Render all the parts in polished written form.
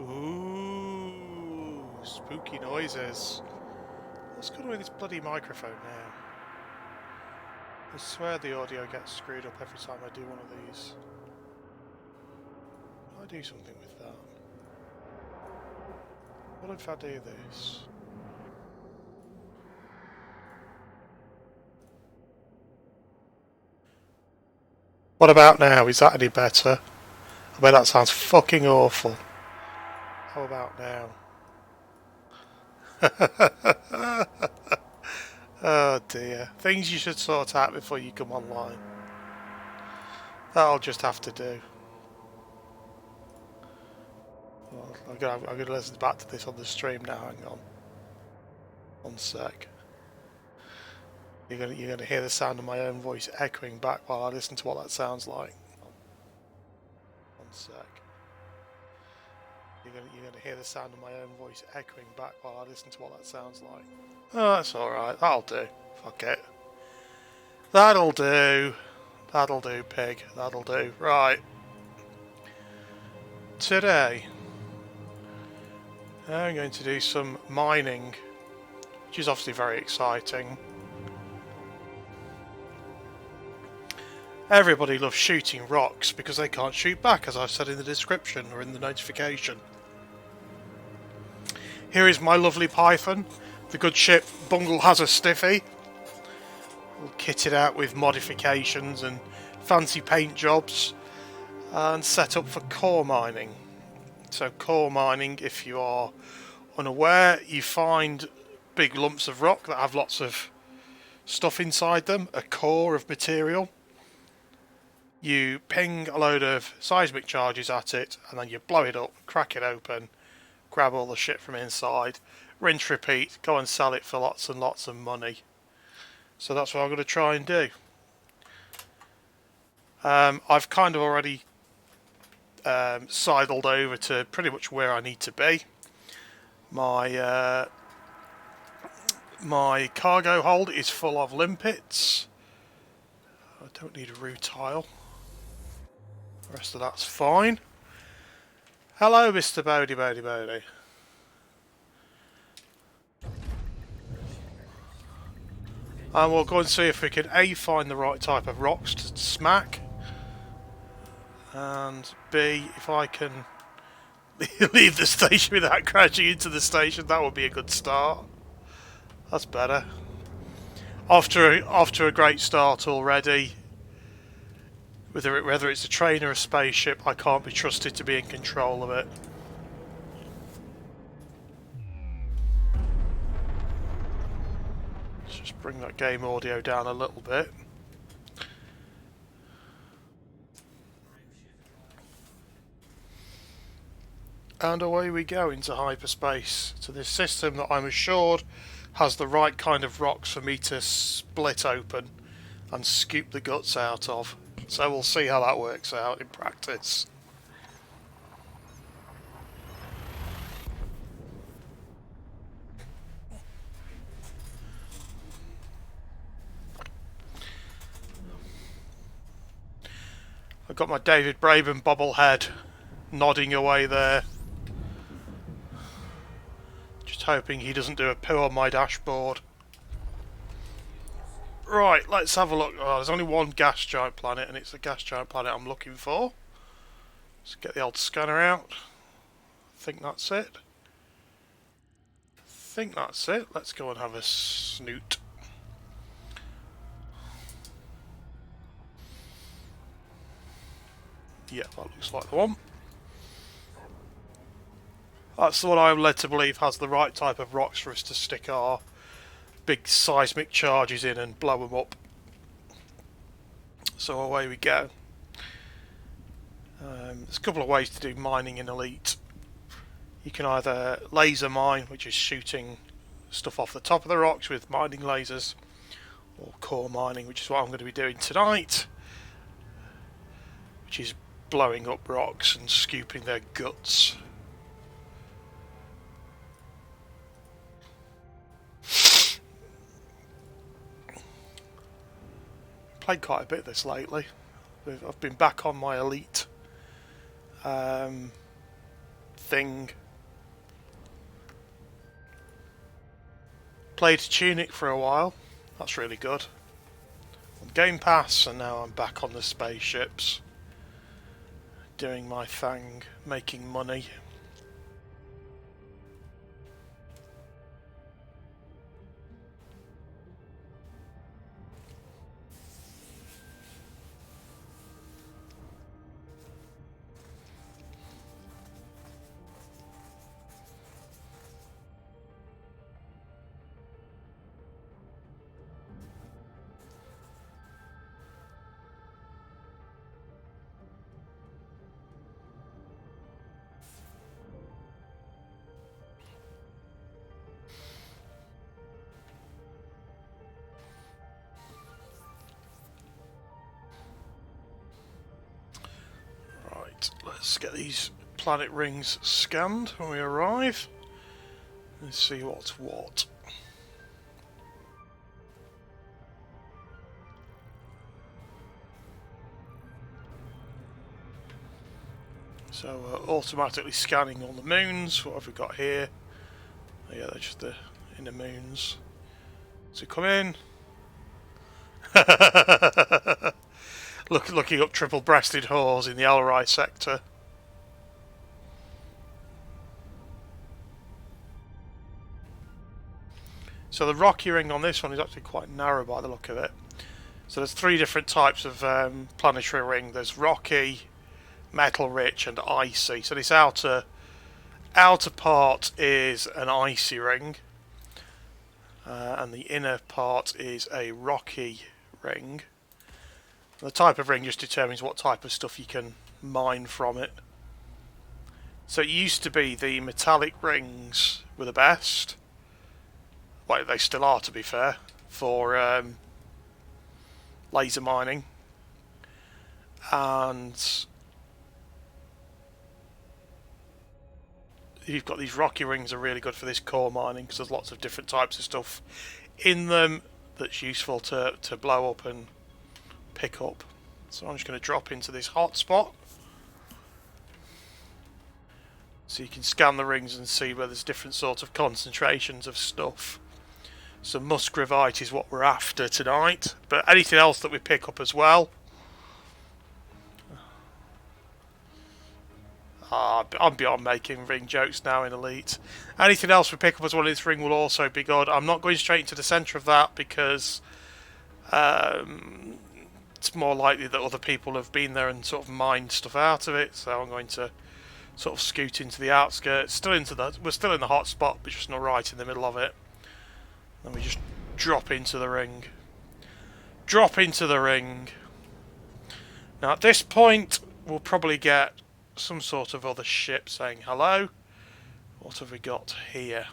Ooh, spooky noises. What's going on with this bloody microphone now? I swear the audio gets screwed up every time I do one of these. I do something with that. What if I do this? What about now? Is that any better? I bet that sounds fucking awful. How about now? Oh dear. Things you should sort out before you come online. That'll just have to do. Well, I'm gonna listen back to this on the stream now. Hang on. One sec. You're gonna hear the sound of my own voice echoing back while I listen to what that sounds like. One sec. You're gonna hear the sound of my own voice echoing back while I listen to what that sounds like. Oh, that's alright. That'll do. Fuck it. That'll do. That'll do, pig. That'll do. Right. Today, I'm going to do some mining, which is obviously very exciting. Everybody loves shooting rocks because they can't shoot back, as I've said in the description or in the notification. Here is my lovely Python. The good ship Bungle has a stiffy. All kitted out with modifications and fancy paint jobs and set up for core mining. So core mining, if you are unaware, you find big lumps of rock that have lots of stuff inside them, a core of material. You ping a load of seismic charges at it, and then you blow it up, crack it open, grab all the shit from inside, rinse, repeat, go and sell it for lots and lots of money. So that's what I'm going to try and do. I've kind of already sidled over to pretty much where I need to be. My cargo hold is full of limpets. I don't need a rutile. The rest of that's fine. Hello, Mr. Bodie. And we'll go and see if we can A, find the right type of rocks to smack, and B, if I can leave the station without crashing into the station. That would be a good start. That's better. After a great start already. Whether it's a train or a spaceship, I can't be trusted to be in control of it. Let's just bring that game audio down a little bit. And away we go into hyperspace, to this system that I'm assured has the right kind of rocks for me to split open and scoop the guts out of. So we'll see how that works out in practice. I've got my David Braben bobblehead nodding away there. Just hoping he doesn't do a poo on my dashboard. Right, let's have a look. Oh, there's only one gas giant planet, and it's the gas giant planet I'm looking for. Let's get the old scanner out. I think that's it. Let's go and have a snoot. Yeah, that looks like the one. That's the one I'm led to believe has the right type of rocks for us to stick our big seismic charges in and blow them up. So away we go. There's a couple of ways to do mining in Elite. You can either laser mine, which is shooting stuff off the top of the rocks with mining lasers, or core mining, which is what I'm going to be doing tonight, which is blowing up rocks and scooping their guts. Played quite a bit of this lately. I've been back on my Elite thing. Played Tunic for a while. That's really good. Game Pass, and now I'm back on the spaceships. Doing my thing, making money. Let's get these planet rings scanned when we arrive. Let's see what's what. So automatically scanning all the moons. What have we got here? Oh, yeah, they're just the inner moons. So come in. Looking up triple-breasted whores in the Alrai sector. So the rocky ring on this one is actually quite narrow by the look of it. So there's 3 different types of planetary ring. There's rocky, metal rich, and icy. So this outer part is an icy ring, and the inner part is a rocky ring. And the type of ring just determines what type of stuff you can mine from it. So it used to be the metallic rings were the best. Well, they still are, to be fair, for laser mining. And you've got these rocky rings are really good for this core mining because there's lots of different types of stuff in them that's useful to blow up and pick up. So I'm just going to drop into this hotspot so you can scan the rings and see where there's different sorts of concentrations of stuff. So musgravite is what we're after tonight, but anything else that we pick up as well. I'm beyond making ring jokes now in Elite. Anything else we pick up as well in this ring will also be good. I'm not going straight into the centre of that because it's more likely that other people have been there and sort of mined stuff out of it. So I'm going to sort of scoot into the outskirts. We're still in the hot spot, but just not right in the middle of it. Then we just drop into the ring. Drop into the ring. Now at this point, we'll probably get some sort of other ship saying hello. What have we got here?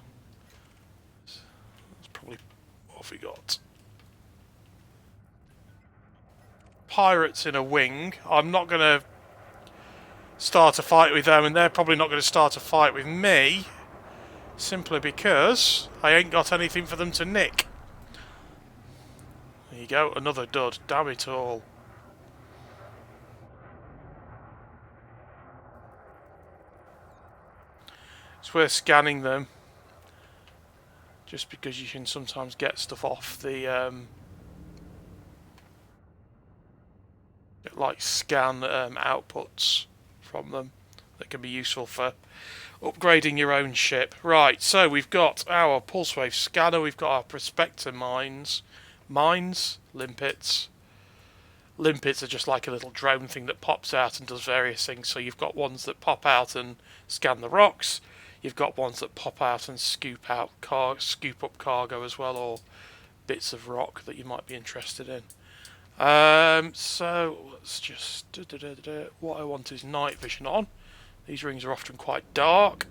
That's probably what have we got. Pirates in a wing. I'm not going to start a fight with them, and they're probably not going to start a fight with me. Simply because I ain't got anything for them to nick. There you go, another dud. Damn it all. It's worth scanning them. Just because you can sometimes get stuff off the like scan outputs from them that can be useful for upgrading your own ship. Right, so we've got our pulse wave scanner, we've got our prospector mines, limpets. Limpets are just like a little drone thing that pops out and does various things. So you've got ones that pop out and scan the rocks. You've got ones that pop out and scoop up cargo as well, or bits of rock that you might be interested in. So let's just what I want is night vision on. These rings are often quite dark,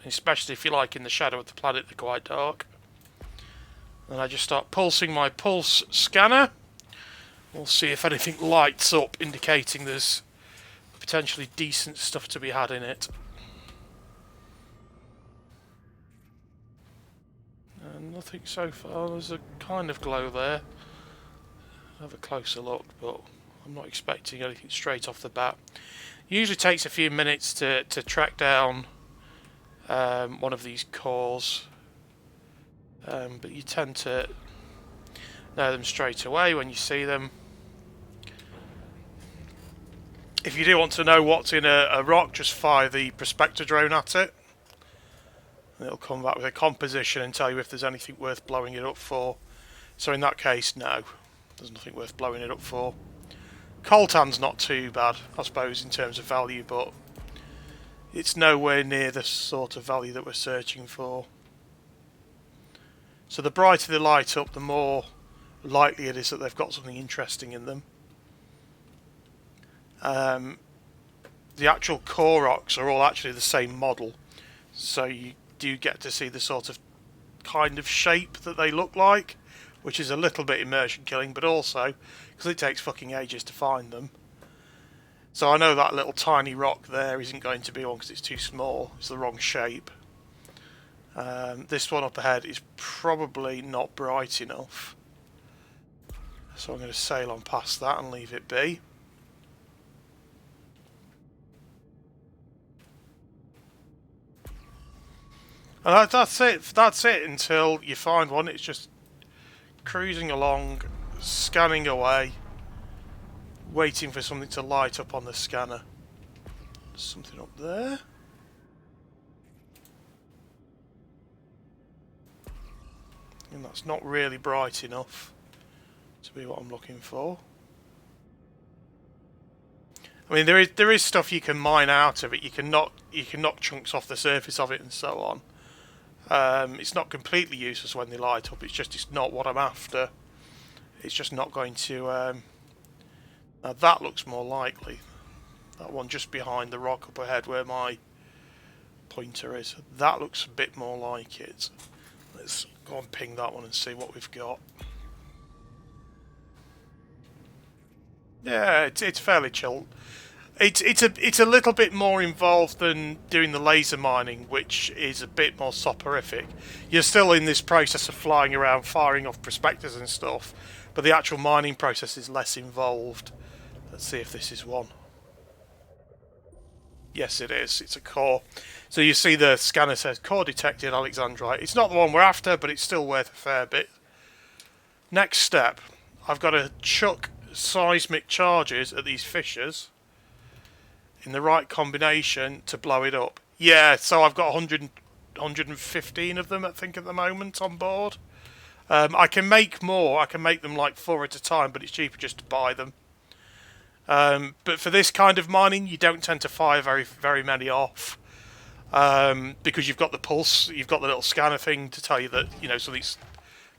especially if you like in the shadow of the planet they're quite dark. And I just start pulsing my pulse scanner. We'll see if anything lights up, indicating there's potentially decent stuff to be had in it. And nothing so far. There's a kind of glow there. Have a closer look, but I'm not expecting anything straight off the bat. Usually takes a few minutes to track down one of these cores, but you tend to know them straight away when you see them. If you do want to know what's in a rock, just fire the prospector drone at it. And it'll come back with a composition and tell you if there's anything worth blowing it up for. So in that case, no. There's nothing worth blowing it up for. Coltan's not too bad, I suppose, in terms of value, but it's nowhere near the sort of value that we're searching for. So the brighter they light up, the more likely it is that they've got something interesting in them. The actual core rocks are all actually the same model, so you do get to see the sort of kind of shape that they look like, which is a little bit immersion killing, but also because it takes fucking ages to find them. So I know that little tiny rock there isn't going to be one because it's too small, it's the wrong shape. This one up ahead is probably not bright enough, so I'm going to sail on past that and leave it be. And that's it. That's it until you find one. It's just cruising along, scanning away, waiting for something to light up on the scanner. There's something up there. And that's not really bright enough to be what I'm looking for. I mean, there is stuff you can mine out of it. You can knock chunks off the surface of it and so on. It's not completely useless when they light up, it's not what I'm after. It's just not going to... now that looks more likely. That one just behind the rock up ahead where my pointer is. That looks a bit more like it. Let's go and ping that one and see what we've got. Yeah, it's fairly chill. It's a little bit more involved than doing the laser mining, which is a bit more soporific. You're still in this process of flying around, firing off prospectors and stuff, but the actual mining process is less involved. Let's see if this is one. Yes, it is. It's a core. So you see the scanner says core detected Alexandrite. It's not the one we're after, but it's still worth a fair bit. Next step, I've got to chuck seismic charges at these fissures in the right combination to blow it up. Yeah, so I've got 115 of them, I think, at the moment on board. I can make more. I can make them like 4 at a time, but it's cheaper just to buy them. But for this kind of mining, you don't tend to fire very many off, because you've got the pulse, you've got the little scanner thing to tell you that, you know, something's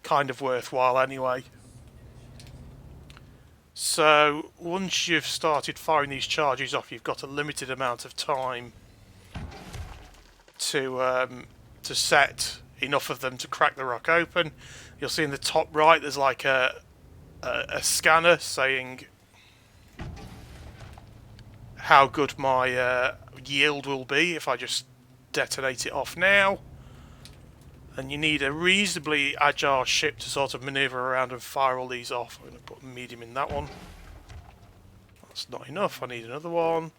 kind of worthwhile anyway. So once you've started firing these charges off, you've got a limited amount of time to set enough of them to crack the rock open. You'll see in the top right there's like a scanner saying how good my yield will be if I just detonate it off now. And you need a reasonably agile ship to sort of manoeuvre around and fire all these off. I'm going to put a medium in that one. That's not enough. I need another one.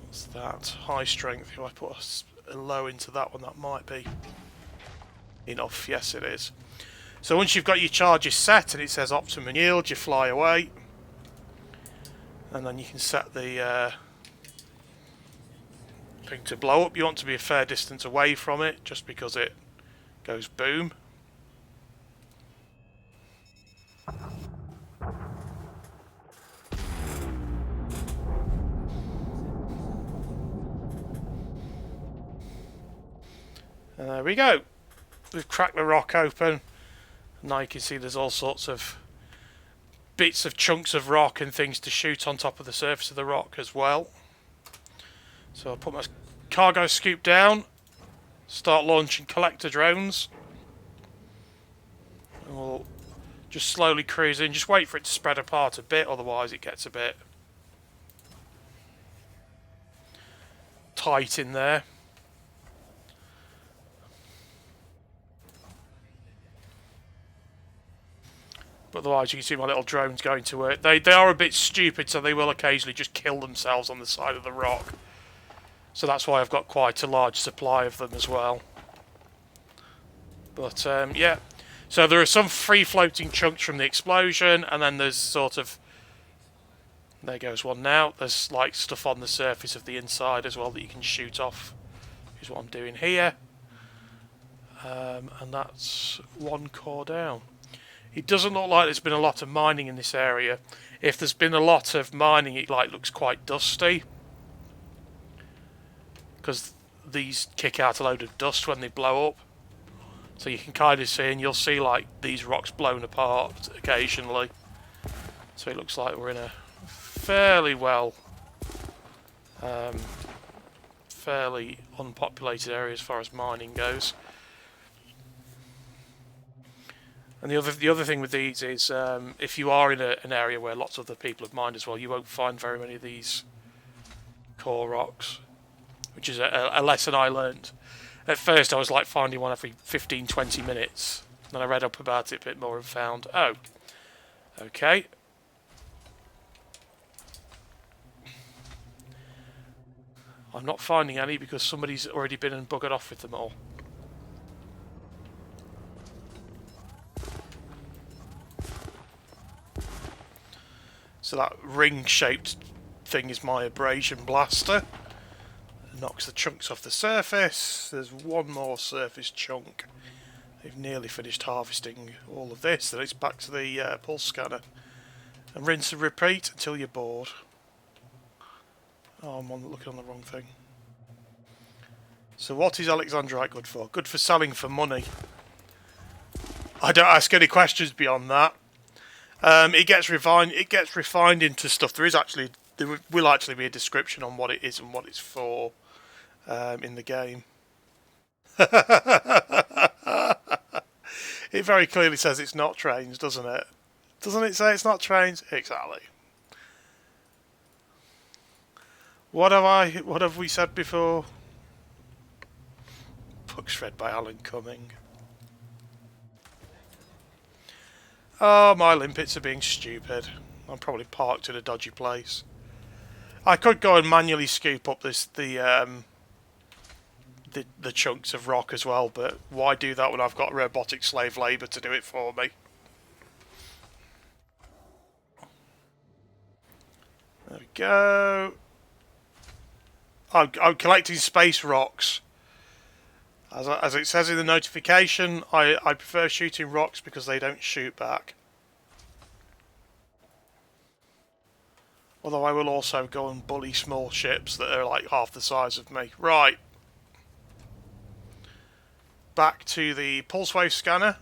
What's that? High strength. If I put a low into that one, that might be enough. Yes, it is. So once you've got your charges set and it says optimum yield, you fly away. And then you can set the thing to blow up. You want to be a fair distance away from it, just because it goes boom. And there we go. We've cracked the rock open. Now you can see there's all sorts of bits of chunks of rock and things to shoot on top of the surface of the rock as well. So I'll put my cargo scoop down, start launching collector drones, and we'll just slowly cruise in. Just wait for it to spread apart a bit, otherwise it gets a bit tight in there. But otherwise you can see my little drones going to work. They are a bit stupid, so they will occasionally just kill themselves on the side of the rock. So that's why I've got quite a large supply of them as well. But yeah, so there are some free floating chunks from the explosion, and then there's sort of, there goes one now, there's like stuff on the surface of the inside as well that you can shoot off, is what I'm doing here. And that's one core down. It doesn't look like there's been a lot of mining in this area. If there's been a lot of mining, it like looks quite dusty, because these kick out a load of dust when they blow up. So you can kind of see, and you'll see like these rocks blown apart occasionally. So it looks like we're in a fairly fairly unpopulated area as far as mining goes. And the other thing with these is, if you are in an area where lots of other people have mined as well, you won't find very many of these core rocks, which is a lesson I learned. At first I was like finding one every 15-20 minutes. Then I read up about it a bit more and found, oh, okay. I'm not finding any because somebody's already been and buggered off with them all. So that ring-shaped thing is my abrasion blaster. It knocks the chunks off the surface. There's one more surface chunk. They've nearly finished harvesting all of this. Then it's back to the pulse scanner. And rinse and repeat until you're bored. Oh, I'm looking on the wrong thing. So what is Alexandrite good for? Good for selling for money. I don't ask any questions beyond that. It gets refined. It gets refined into stuff. There will actually be a description on what it is and what it's for in the game. It very clearly says it's not trains, doesn't it? Doesn't it say it's not trains? Exactly. What have we said before? Books read by Alan Cumming. Oh, my limpets are being stupid. I'm probably parked in a dodgy place. I could go and manually scoop up the chunks of rock as well, but why do that when I've got robotic slave labour to do it for me? There we go. I'm collecting space rocks. As it says in the notification, I prefer shooting rocks because they don't shoot back. Although I will also go and bully small ships that are like half the size of me. Right. Back to the pulse wave scanner.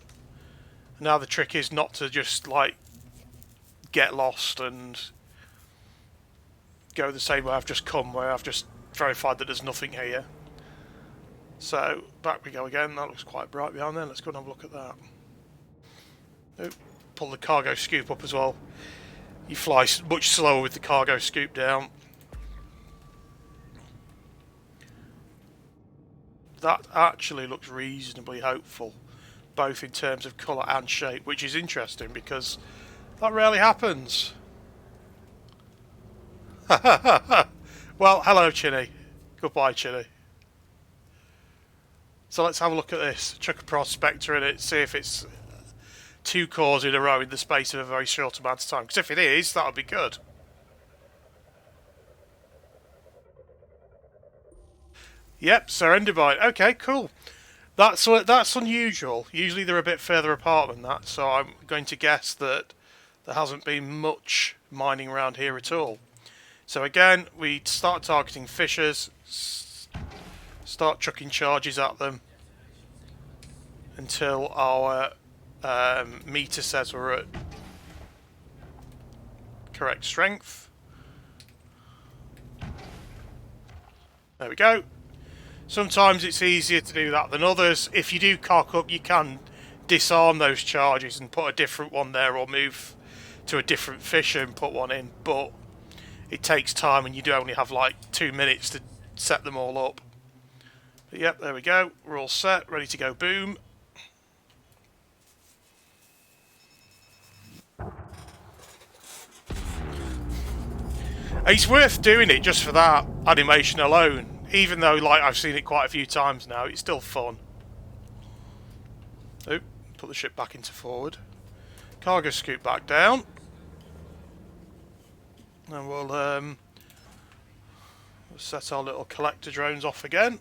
Now the trick is not to just like get lost and go the same way I've just come, where I've just verified that there's nothing here. So, back we go again. That looks quite bright behind there. Let's go and have a look at that. Oh, pull the cargo scoop up as well. You fly much slower with the cargo scoop down. That actually looks reasonably hopeful, both in terms of colour and shape, which is interesting because that rarely happens. Well, hello, Chinny. Goodbye, Chinny. So let's have a look at this. Chuck a prospector in it, see if it's 2 cores in a row in the space of a very short amount of time. Because if it is, that'll be good. Yep, Serendibite. Okay, cool. That's unusual. Usually they're a bit further apart than that, so I'm going to guess that there hasn't been much mining around here at all. So again, we start targeting fissures, start chucking charges at them until our meter says we're at correct strength. There we go. Sometimes it's easier to do that than others. If you do cock up, you can disarm those charges and put a different one there, or move to a different fissure and put one in, but it takes time and you do only have like 2 minutes to set them all up. But yep, there we go. We're all set, ready to go boom. It's worth doing it just for that animation alone. even though like I've seen it quite a few times now, it's still fun. Oh, put the ship back into forward. Cargo scoot back down. And we'll set our little collector drones off again.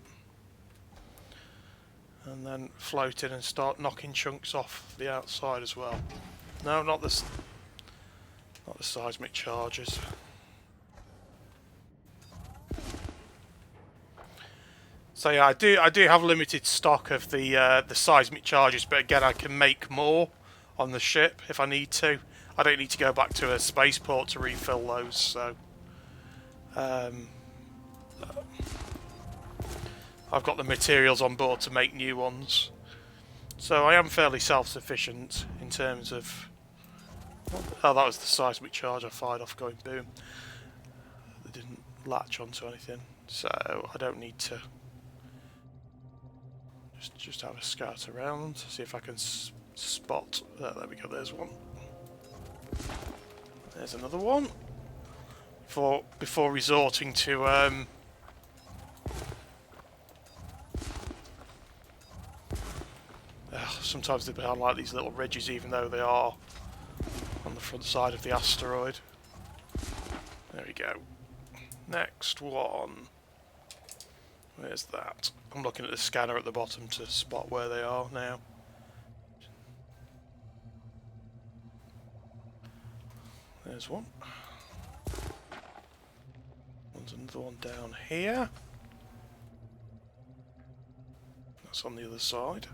And then float in and start knocking chunks off the outside as well. No, not the seismic charges. So yeah, I do have limited stock of the seismic charges, but again, I can make more on the ship if I need to. I don't need to go back to a spaceport to refill those. So I've got the materials on board to make new ones. So I am fairly self-sufficient in terms of... Oh, that was the seismic charge I fired off going boom. They didn't latch onto anything, so I don't need to just have a scout around, see if I can spot... there we go, there's one. There's another one. Before resorting to... sometimes they behave like these little ridges, even though they are on the front side of the asteroid. There we go. Next one. Where's that? I'm looking at the scanner at the bottom to spot where they are now. There's one. There's another one down here. That's on the other side.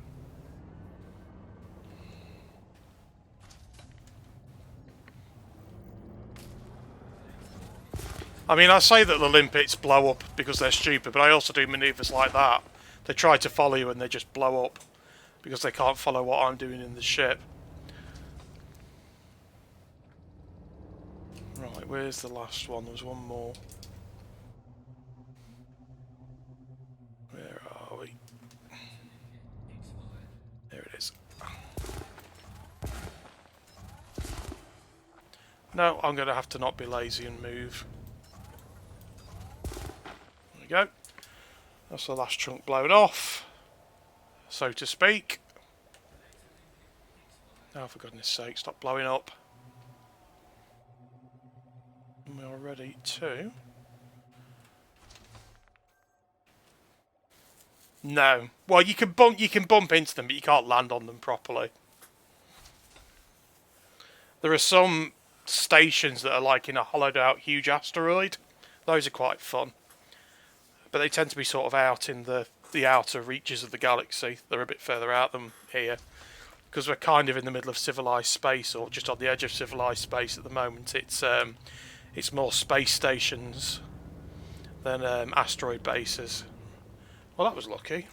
I mean, I say that the limpets blow up because they're stupid, but I also do manoeuvres like that. They try to follow you and they just blow up because they can't follow what I'm doing in the ship. Right, where's the last one? There was one more. Where are we? There it is. No, I'm going to have to not be lazy and move. Go. That's the last chunk blown off, so to speak. Oh, for goodness sake, stop blowing up. And we are ready to... No. Well, you can bump into them, but you can't land on them properly. There are some stations that are like in a hollowed out huge asteroid. Those are quite fun. But they tend to be sort of out in the outer reaches of the galaxy. They're a bit further out than here. Because we're kind of in the middle of civilized space, or just on the edge of civilized space at the moment. It's more space stations than asteroid bases. Well, that was lucky.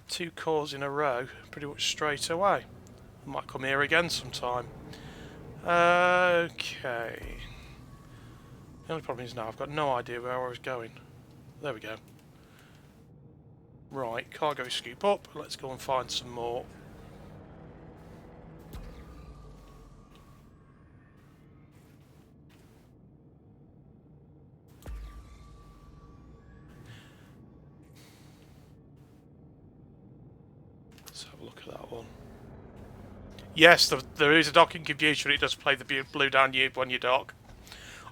2 cores in a row, pretty much straight away. I might come here again sometime. Okay. The only problem is now I've got no idea where I was going. There we go. Right, cargo scoop up. Let's go and find some more. Let's have a look at that one. Yes, there is a docking computer and it does play the Blue Danube when you dock.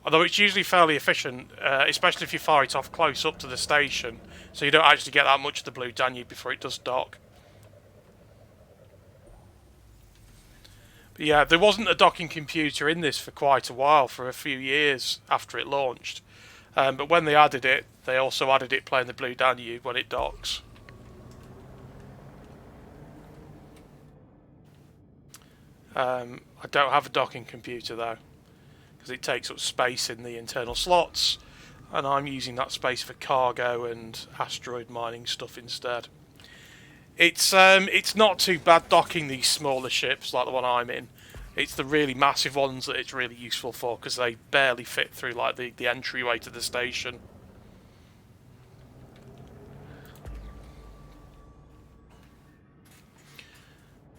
Although it's usually fairly efficient, especially if you fire it off close up to the station, so you don't actually get that much of the Blue Danube before it does dock. But yeah, there wasn't a docking computer in this for quite a while, for a few years after it launched. But when they added it, they also added it playing the Blue Danube when it docks. I don't have a docking computer though, because it takes up space in the internal slots, and I'm using that space for cargo and asteroid mining stuff instead. It's not too bad docking these smaller ships like the one I'm in. It's the really massive ones that it's really useful for, because they barely fit through like the entryway to the station.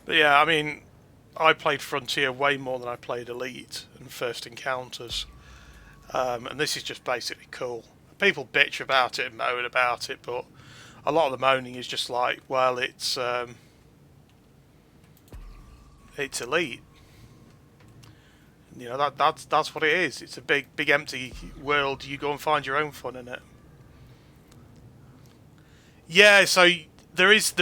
But yeah, I mean, I played Frontier way more than I played Elite and First Encounters, and this is just basically cool. people bitch about it and moan about it, but a lot of the moaning is just like, well, it's elite. You know, that's what it is. It's a big empty world. You go and find your own fun in it. Yeah, so there is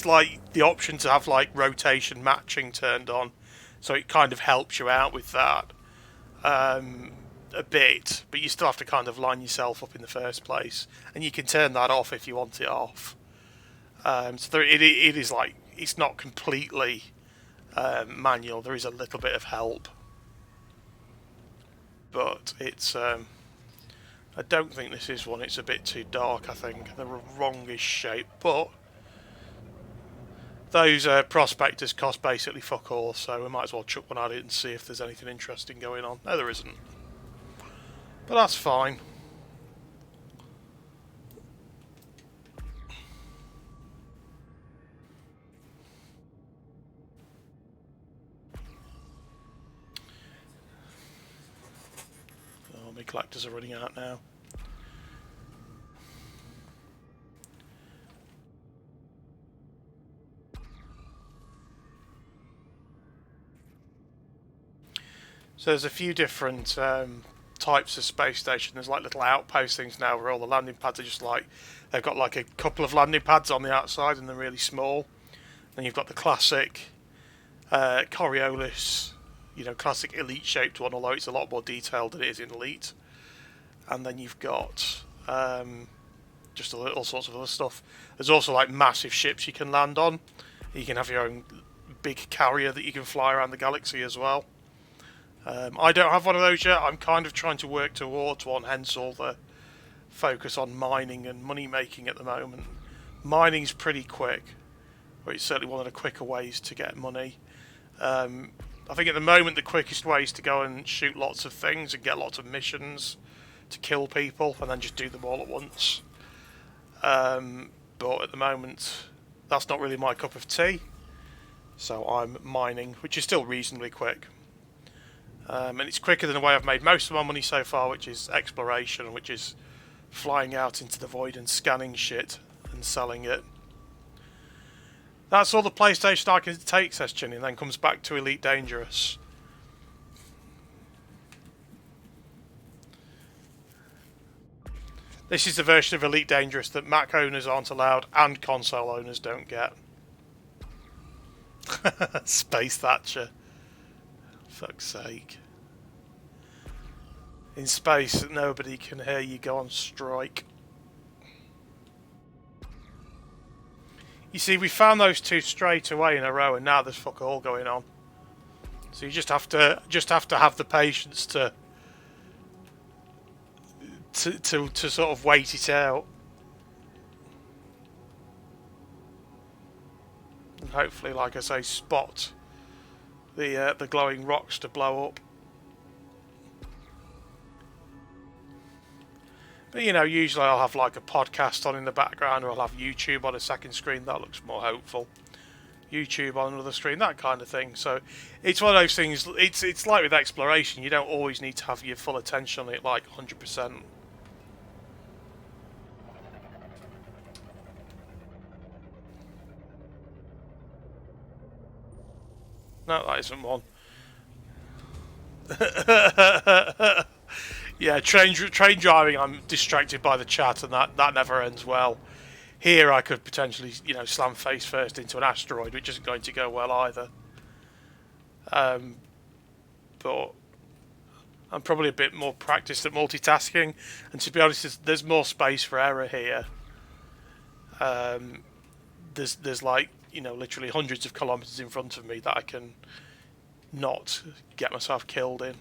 like the option to have like rotation matching turned on, so it kind of helps you out with that a bit, but you still have to kind of line yourself up in the first place, and you can turn that off if you want it off. It is like, it's not completely manual. There is a little bit of help, but it's I don't think this is one. It's a bit too dark, I think. They're a wrongish shape, but those prospectors cost basically fuck all, so we might as well chuck one at it and see if there's anything interesting going on. No, there isn't. But that's fine. Oh, my collectors are running out now. So there's a few different types of space station. There's like little outpost things now where all the landing pads are just like, they've got like a couple of landing pads on the outside and they're really small. Then you've got the classic Coriolis, you know, classic elite shaped one, although it's a lot more detailed than it is in elite. And then you've got just all sorts of other stuff. There's also like massive ships you can land on. You can have your own big carrier that you can fly around the galaxy as well. I don't have one of those yet. I'm kind of trying to work towards one, hence all the focus on mining and money making at the moment. Mining's pretty quick, but it's certainly one of the quicker ways to get money. I think at the moment the quickest way is to go and shoot lots of things and get lots of missions to kill people and then just do them all at once. But at the moment that's not really my cup of tea, so I'm mining, which is still reasonably quick. And it's quicker than the way I've made most of my money so far, which is exploration, which is flying out into the void and scanning shit and selling it. That's all the PlayStation I can take, says Chinny, and then comes back to Elite Dangerous. This is the version of Elite Dangerous that Mac owners aren't allowed and console owners don't get. Space Thatcher. Fuck's sake. In space, nobody can hear you go on strike. You see, we found those two straight away in a row, and now there's fuck all going on. So you just have to have the patience to sort of wait it out, and hopefully, like I say, spot the glowing rocks to blow up. But you know, usually I'll have like a podcast on in the background, or I'll have YouTube on a second screen. That looks more hopeful. YouTube on another screen, that kind of thing. So it's one of those things. It's like with exploration. You don't always need to have your full attention on it, like 100%. No, that isn't one. Yeah, train driving, I'm distracted by the chat, and that never ends well. Here I could potentially, you know, slam face first into an asteroid, which isn't going to go well either. But I'm probably a bit more practiced at multitasking, and to be honest, there's more space for error here. There's like, you know, literally hundreds of kilometers in front of me that I can not get myself killed in.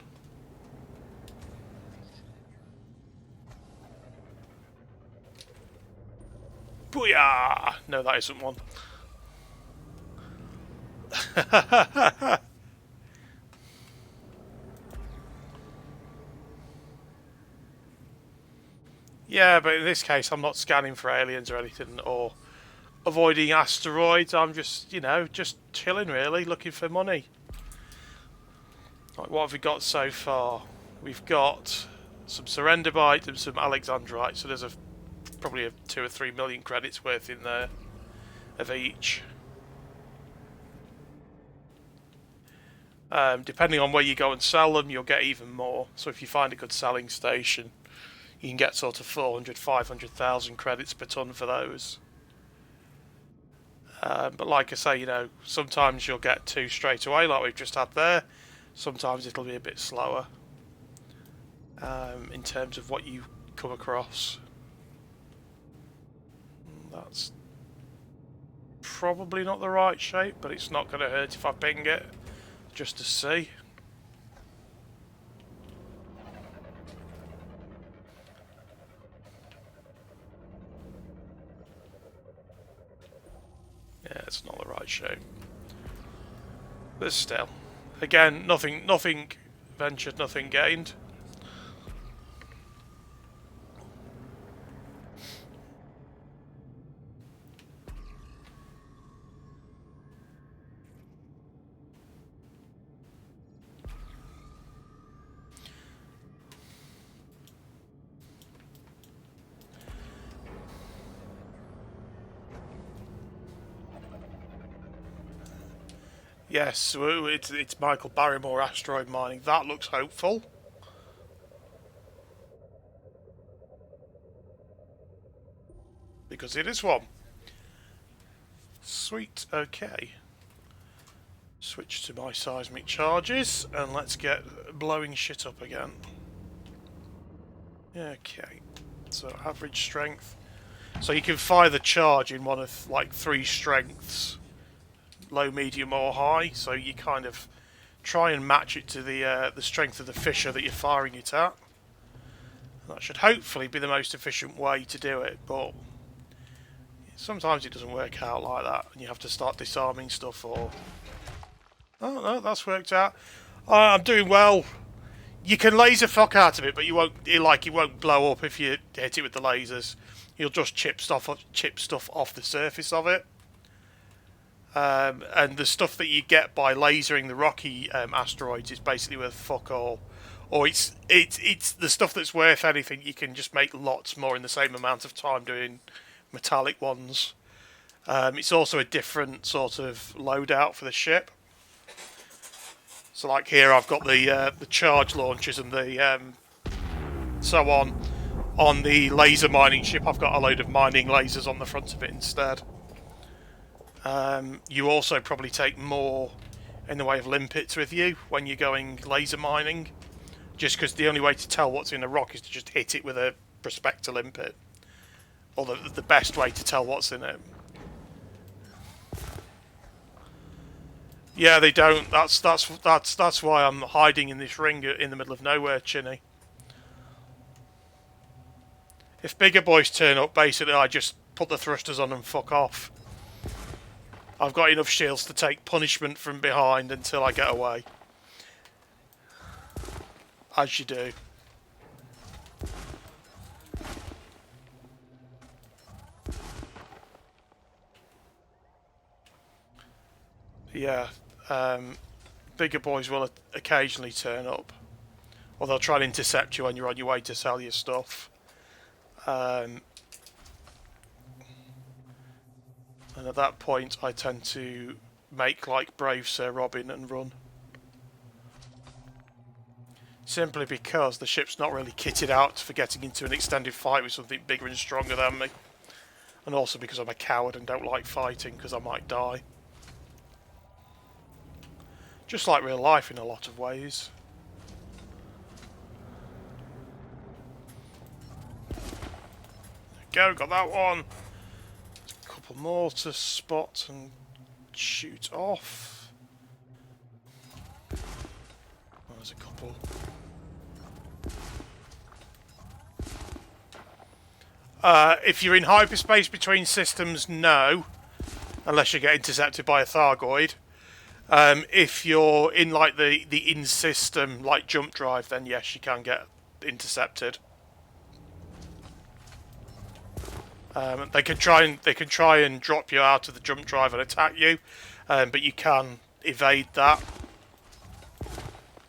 Booyah! No, that isn't one. Yeah, but in this case I'm not scanning for aliens or anything, or avoiding asteroids. I'm just, you know, just chilling really, looking for money. Like, what have we got so far? We've got some Serendibite and some Alexandrite. So there's probably a 2 or 3 million credits worth in there of each. Depending on where you go and sell them, you'll get even more. So if you find a good selling station, you can get sort of 400, 500,000 credits per ton for those. But like I say, you know, sometimes you'll get 2 straight away, like we've just had there. Sometimes it'll be a bit slower in terms of what you come across. That's probably not the right shape, but it's not going to hurt if I ping it, just to see. Yeah, it's not the right shape. But still, again, nothing ventured, nothing gained. Yes, it's Michael Barrymore asteroid mining. That looks hopeful. Because it is one. Sweet, okay. Switch to my seismic charges and let's get blowing shit up again. Okay, so average strength. So you can fire the charge in one of like 3 strengths. Low, medium or high, so you kind of try and match it to the strength of the fissure that you're firing it at. That should hopefully be the most efficient way to do it, but sometimes it doesn't work out like that and you have to start disarming stuff or... Oh no, that's worked out. I'm doing well. You can laser fuck out of it, but you won't, it won't blow up if you hit it with the lasers. You'll just chip stuff off the surface of it. And the stuff that you get by lasering the rocky asteroids is basically worth fuck all. Or it's the stuff that's worth anything. You can just make lots more in the same amount of time doing metallic ones. It's also a different sort of loadout for the ship. So like here I've got the charge launchers and the so on the laser mining ship. I've got a load of mining lasers on the front of it instead. You also probably take more in the way of limpets with you when you're going laser mining, just because the only way to tell what's in a rock is to just hit it with a prospector limpet, or the best way to tell what's in it. Yeah, they don't. That's why I'm hiding in this ring in the middle of nowhere, Chinny. If bigger boys turn up, basically I just put the thrusters on and fuck off. I've got enough shields to take punishment from behind until I get away. As you do. Yeah, bigger boys will occasionally turn up. Or they'll try and intercept you when you're on your way to sell your stuff. And at that point, I tend to make like brave Sir Robin and run. Simply because the ship's not really kitted out for getting into an extended fight with something bigger and stronger than me. And also because I'm a coward and don't like fighting because I might die. Just like real life in a lot of ways. There we go, got that one. More to spot and shoot off. Oh, there's a couple. If you're in hyperspace between systems, no, unless you get intercepted by a Thargoid. If you're in like the in-system like jump drive, then yes, you can get intercepted. They can try and drop you out of the jump drive and attack you, but you can evade that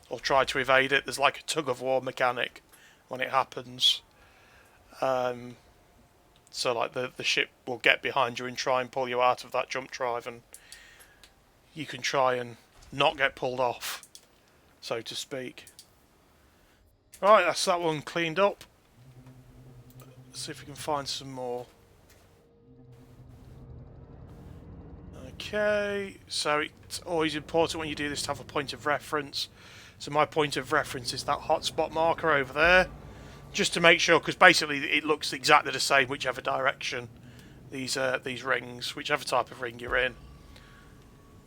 or try to evade it. There's like a tug of war mechanic when it happens. So like the ship will get behind you and try and pull you out of that jump drive, and you can try and not get pulled off, so to speak. Right, that's that one cleaned up. Let's see if we can find some more. Okay, so it's always important when you do this to have a point of reference. So my point of reference is that hotspot marker over there, just to make sure, because basically it looks exactly the same whichever direction these rings, whichever type of ring you're in.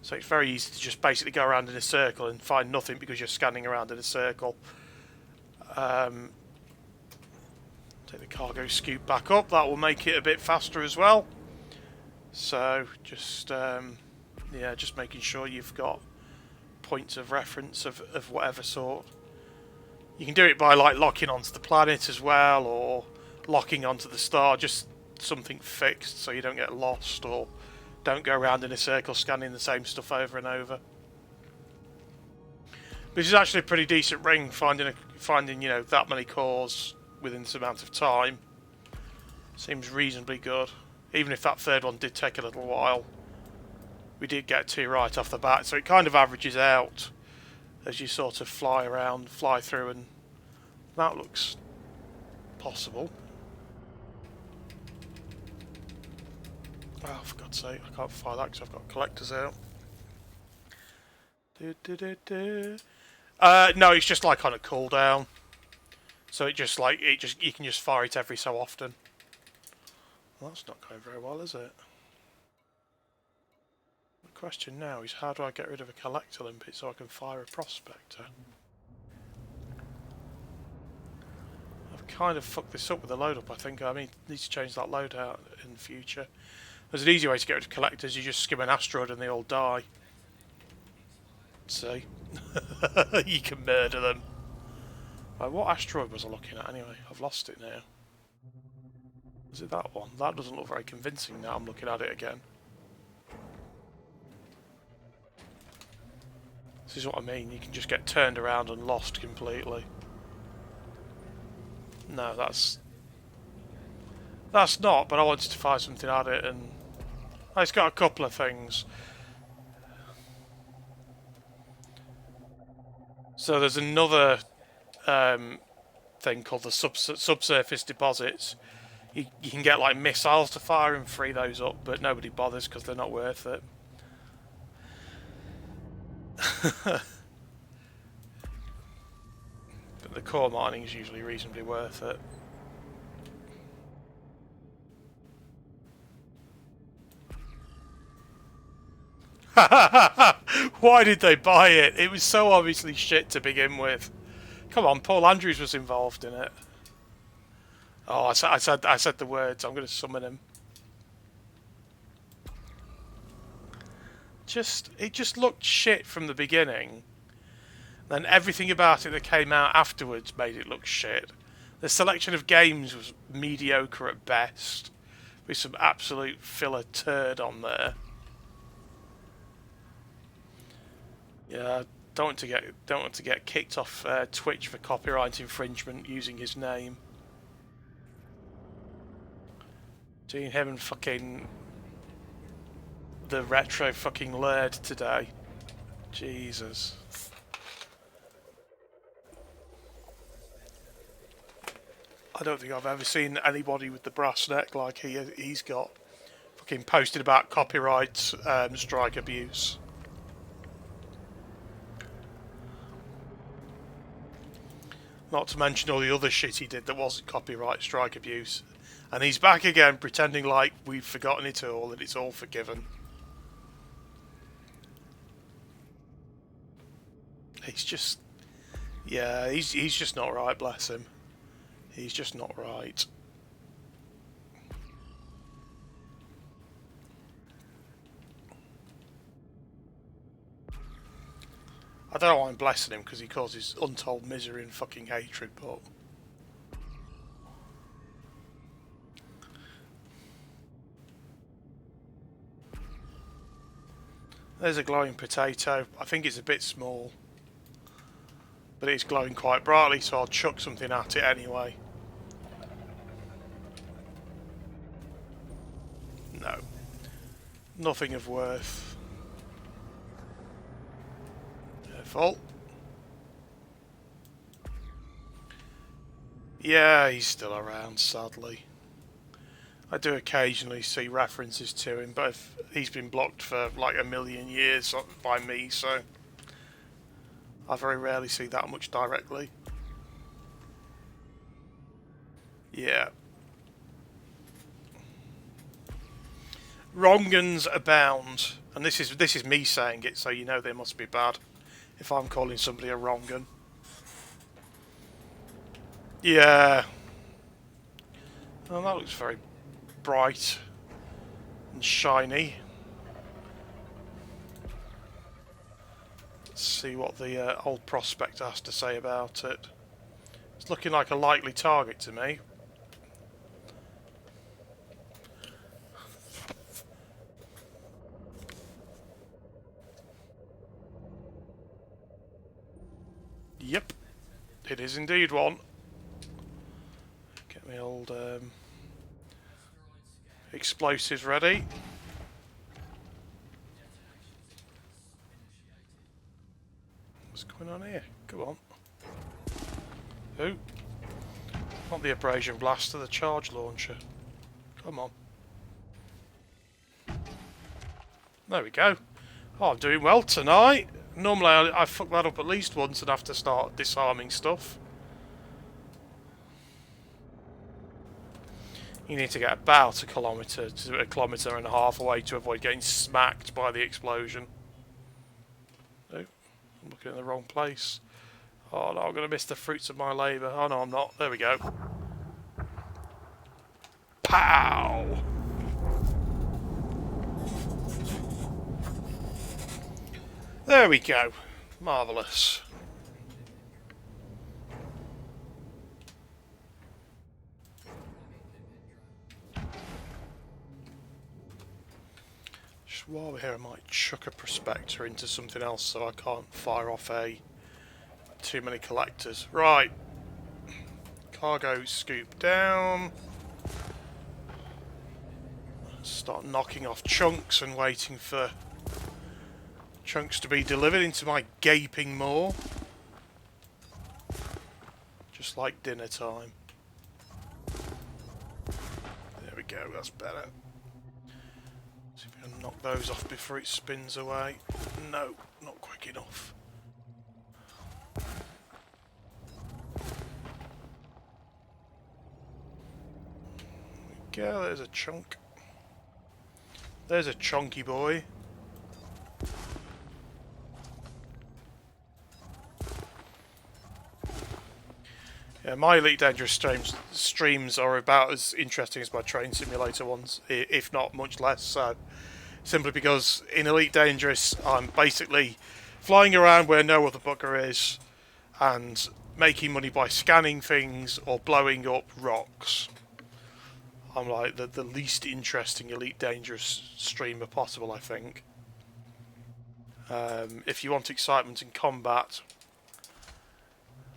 So it's very easy to just basically go around in a circle and find nothing because you're scanning around in a circle. Take the cargo scoop back up, that will make it a bit faster as well. So just yeah, just making sure you've got points of reference of whatever sort. You can do it by like locking onto the planet as well, or locking onto the star, just something fixed so you don't get lost or don't go around in a circle scanning the same stuff over and over. This is actually a pretty decent ring, finding you know that many cores within this amount of time. Seems reasonably good. Even if that third one did take a little while, we did get 2 right off the bat, so it kind of averages out as you sort of fly around, fly through, and that looks possible. Oh, for God's sake, I can't fire that because I've got collectors out. No, it's just like on a cooldown, so you can just fire it every so often. Well, that's not going very well, is it? The question now is, how do I get rid of a collector limpet so I can fire a prospector? I've kind of fucked this up with the load up, I think. I need to change that loadout in the future. There's an easy way to get rid of collectors. You just skim an asteroid and they all die. See? You can murder them. Right, what asteroid was I looking at anyway? I've lost it now. Is it that one? That doesn't look very convincing now I'm looking at it again. This is what I mean, you can just get turned around and lost completely. No, that's not, but I wanted to fire something at it, and it's got a couple of things. So there's another thing called the subsurface deposits. You can get like missiles to fire and free those up, but nobody bothers because they're not worth it. But the core mining is usually reasonably worth it. Why did they buy it? It was so obviously shit to begin with. Come on, Paul Andrews was involved in it. Oh, I said the words. I'm going to summon him. It just looked shit from the beginning. Then everything about it that came out afterwards made it look shit. The selection of games was mediocre at best, with some absolute filler turd on there. Yeah, don't want to get kicked off Twitch for copyright infringement using his name. Seeing him and fucking the retro fucking laird today. Jesus. I don't think I've ever seen anybody with the brass neck like he's got. Fucking posted about copyright strike abuse. Not to mention all the other shit he did that wasn't copyright strike abuse. And he's back again pretending like we've forgotten it all and it's all forgiven. He's just... yeah, he's just not right, bless him. He's just not right. I don't know why I'm blessing him, because he causes untold misery and fucking hatred, but... there's a glowing potato. I think it's a bit small. but it's glowing quite brightly, so I'll chuck something at it anyway. No. Nothing of worth. Careful. Yeah, he's still around, sadly. I do occasionally see references to him, but he's been blocked for like a million years by me, so I very rarely see that much directly. Yeah. Wrong-uns abound, and this is me saying it, so you know they must be bad if I'm calling somebody a wrong-un. Yeah. Oh, that looks very bright and shiny. Let's see what the old prospector has to say about it. It's looking like a likely target to me. Yep, it is indeed one. Get my old explosives ready. What's going on here? Come on. Who? Not the abrasion blaster, the charge launcher. Come on. There we go. Oh, I'm doing well tonight. Normally I fuck that up at least once and have to start disarming stuff. You need to get about a kilometre to a kilometre and a half away to avoid getting smacked by the explosion. Oh, I'm looking in the wrong place. Oh no, I'm going to miss the fruits of my labour. Oh no, I'm not. There we go. Pow! There we go. Marvellous. Just while we're here, I might chuck a prospector into something else so I can't fire off too many collectors. Right. Cargo scoop down. Start knocking off chunks and waiting for chunks to be delivered into my gaping maw. Just like dinner time. There we go, that's better. See if we can knock those off before it spins away. No, not quick enough. There we go, there's a chunk. There's a chunky boy. Yeah, my Elite Dangerous streams are about as interesting as my Train Simulator ones, if not much less so. Simply because in Elite Dangerous, I'm basically flying around where no other bugger is and making money by scanning things or blowing up rocks. I'm like the least interesting Elite Dangerous streamer possible, I think. If you want excitement in combat,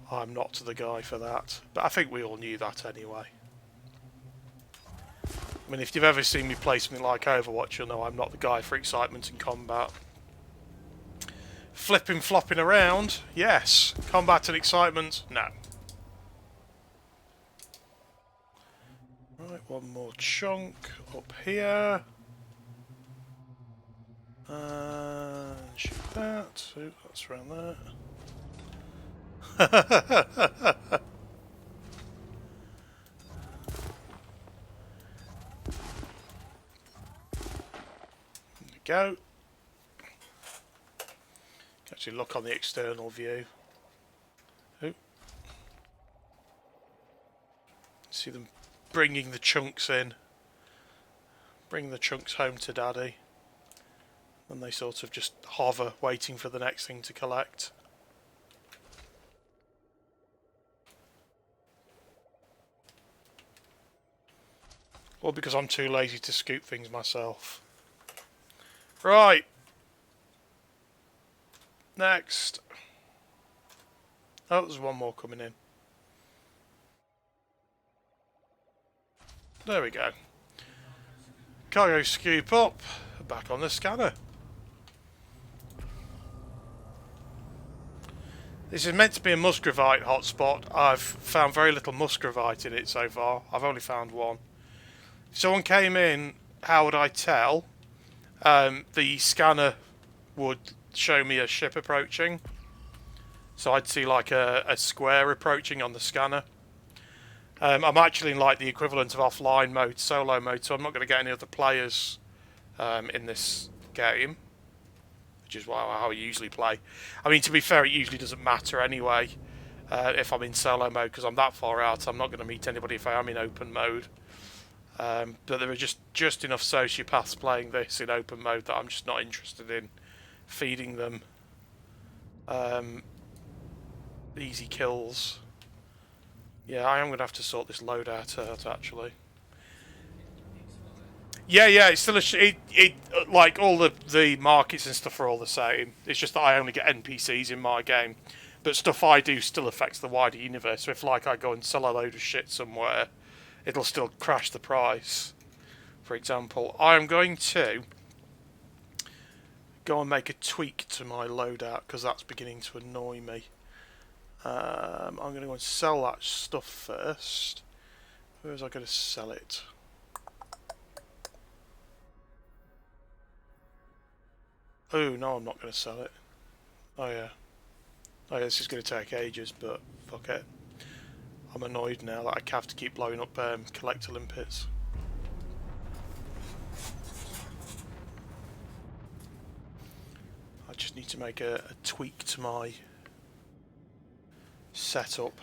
I'm not the guy for that. But I think we all knew that anyway. I mean, if you've ever seen me play something like Overwatch, you'll know I'm not the guy for excitement in combat. Flipping, flopping around, yes. Combat and excitement, no. Right, one more chunk up here. And shoot that. Oh, that's around there. There we go. Actually look on the external view. Oh. See them bringing the chunks in. Bring the chunks home to Daddy. And they sort of just hover, waiting for the next thing to collect. Or because I'm too lazy to scoop things myself. Right. Next. Oh, there's one more coming in. There we go. Cargo scoop up. Back on the scanner. This is meant to be a muscovite hotspot. I've found very little muscovite in it so far. I've only found one. If someone came in, how would I tell? The scanner would show me a ship approaching. So I'd see like a square approaching on the scanner. I'm actually in like the equivalent of offline mode, solo mode, so I'm not going to get any other players in this game, which is how I usually play. I mean, to be fair, it usually doesn't matter anyway if I'm in solo mode, because I'm that far out. I'm not going to meet anybody if I am in open mode. But there are just enough sociopaths playing this in open mode that I'm just not interested in feeding them easy kills. Yeah, I am going to have to sort this loadout out, actually. Yeah, it's still like all the markets and stuff are all the same. It's just that I only get NPCs in my game, but stuff I do still affects the wider universe. So if like I go and sell a load of shit somewhere, it'll still crash the price. For example, I am going to go and make a tweak to my loadout because that's beginning to annoy me. I'm going to go and sell that stuff first. Where was I going to sell it? Oh, no, I'm not going to sell it. Oh, yeah. Oh, yeah, this is going to take ages, but fuck it. I'm annoyed now that I have to keep blowing up collector limpets. I just need to make a tweak to my setup.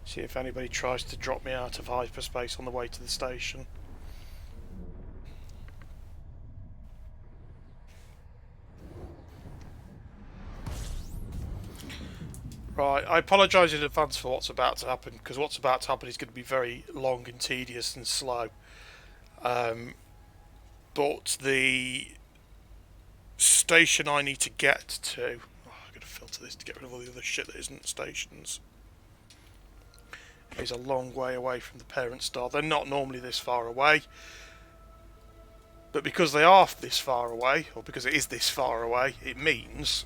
See if anybody tries to drop me out of hyperspace on the way to the station. Right, I apologise in advance for what's about to happen, because what's about to happen is going to be very long and tedious and slow. But the station I need to get to... Oh, I've got to filter this to get rid of all the other shit that isn't stations. Is a long way away from the parent star. They're not normally this far away, but because they are this far away, or because it is this far away, it means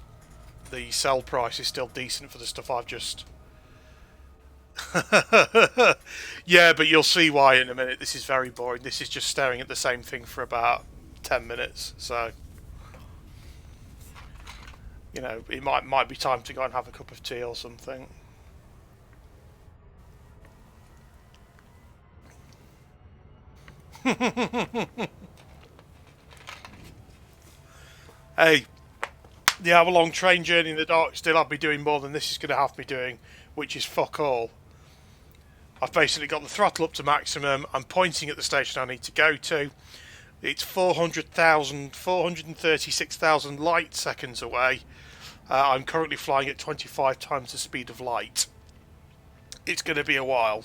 the sell price is still decent for the stuff I've just... Yeah, but you'll see why in a minute. This is very boring. This is just staring at the same thing for about 10 minutes, so... You know, it might be time to go and have a cup of tea or something. Hey, the hour-long train journey in the dark still I'll be doing more than this is going to have me doing, which is fuck all. I've basically got the throttle up to maximum. I'm pointing at the station I need to go to. It's 436,000 light seconds away. I'm currently flying at 25 times the speed of light. It's going to be a while.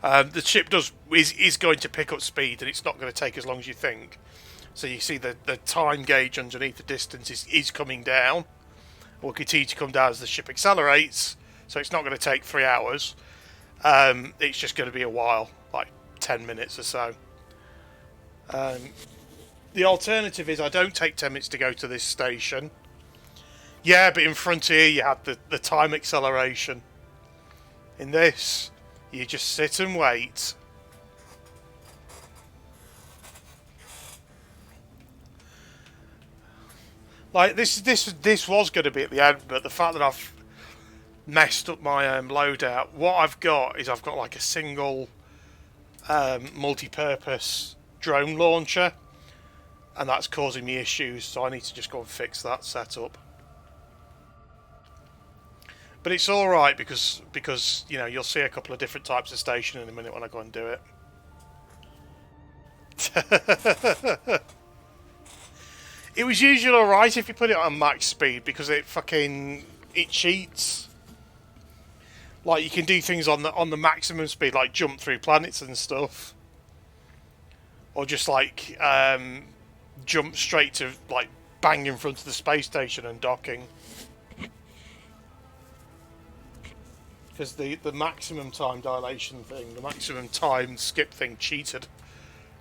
The ship is going to pick up speed, and it's not going to take as long as you think. So you see the time gauge underneath the distance is coming down. It will continue to come down as the ship accelerates, so it's not going to take 3 hours. It's just going to be a while, like 10 minutes or so. The alternative is I don't take 10 minutes to go to this station. Yeah, but in Frontier you had the time acceleration. In this... You just sit and wait. Like this was going to be at the end, but the fact that I've messed up my loadout, what I've got is I've got like a single multi-purpose drone launcher, and that's causing me issues. So I need to just go and fix that setup. But it's all right because you know you'll see a couple of different types of station in a minute when I go and do it. It was usually alright if you put it on max speed because it cheats. Like you can do things on the maximum speed, like jump through planets and stuff, or just like jump straight to like bang in front of the space station and docking. Because the maximum time dilation thing, the maximum time skip thing cheated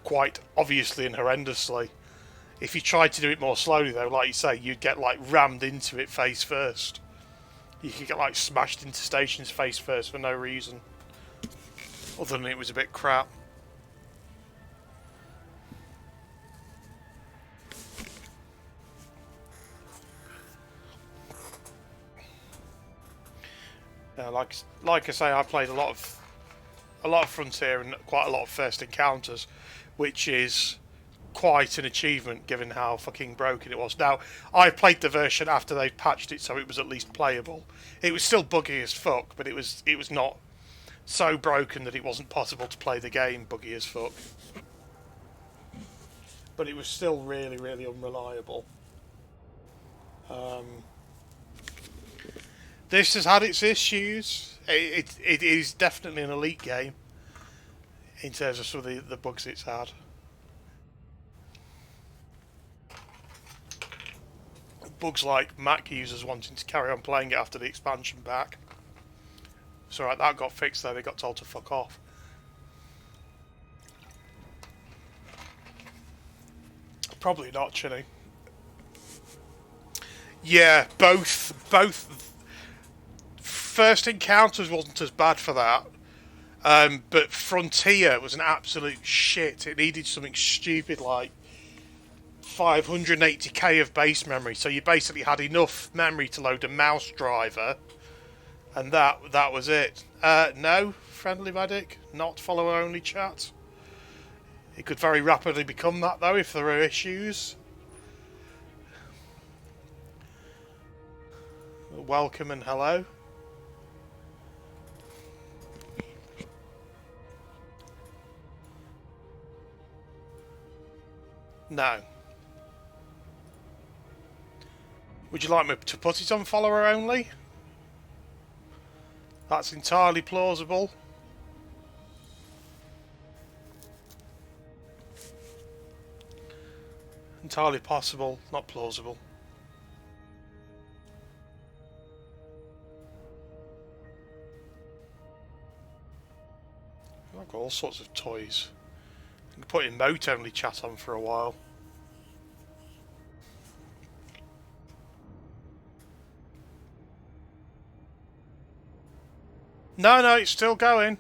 quite obviously and horrendously. If you tried to do it more slowly though, like you say, you'd get like rammed into it face first. You could get like smashed into stations face first for no reason. Other than it was a bit crap. Like I say, I played a lot of Frontier and quite a lot of First Encounters, which is quite an achievement given how fucking broken it was. Now, I played the version after they patched it, so it was at least playable. It was still buggy as fuck, but it was not so broken that it wasn't possible to play the game buggy as fuck. But it was still really, really unreliable. This has had its issues. It is definitely an elite game in terms of some of the bugs it's had. Bugs like Mac users wanting to carry on playing it after the expansion pack. So right, that got fixed though, they got told to fuck off. Probably not, Chinny. Yeah, both First Encounters wasn't as bad for that. But Frontier was an absolute shit. It needed something stupid like 580k of base memory, so you basically had enough memory to load a mouse driver, and that was it. No, friendly medic, not follower only chat. It could very rapidly become that though if there are issues. Welcome and hello. No. Would you like me to put it on follower only? That's entirely plausible. Entirely possible, not plausible. I've got all sorts of toys. I can put emote only chat on for a while. No, it's still going.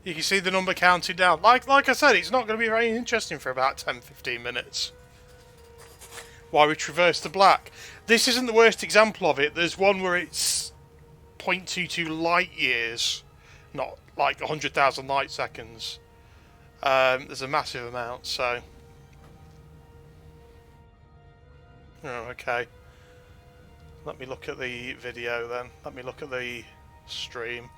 You can see the number counting down. Like I said, it's not going to be very interesting for about 10-15 minutes. While we traverse the black. This isn't the worst example of it. There's one where it's 0.22 light years, not like 100,000 light seconds. There's a massive amount, so... Oh, okay. Let me look at the video then. Let me look at the stream.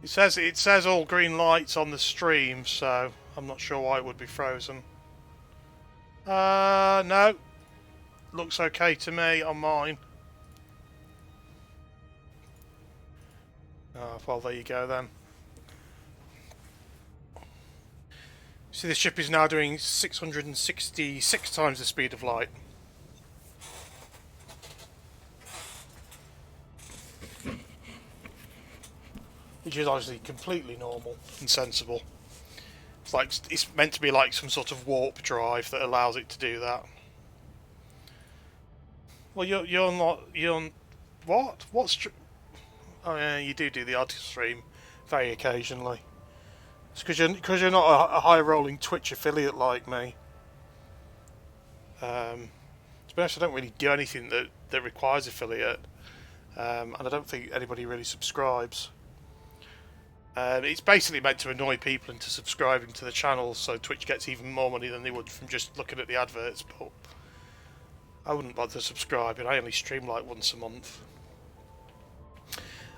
It says all green lights on the stream, so I'm not sure why it would be frozen. No. Looks okay to me on mine. Oh, well, there you go then. See, the ship is now doing 666 times the speed of light. Which is obviously completely normal and sensible. It's meant to be like some sort of warp drive that allows it to do that. Well, you're not what? Oh yeah, you do the odd stream very occasionally. It's because you're not a high rolling Twitch affiliate like me. To be honest, I don't really do anything that requires affiliate, and I don't think anybody really subscribes. It's basically meant to annoy people into subscribing to the channel, so Twitch gets even more money than they would from just looking at the adverts. But I wouldn't bother subscribing. I only stream like once a month.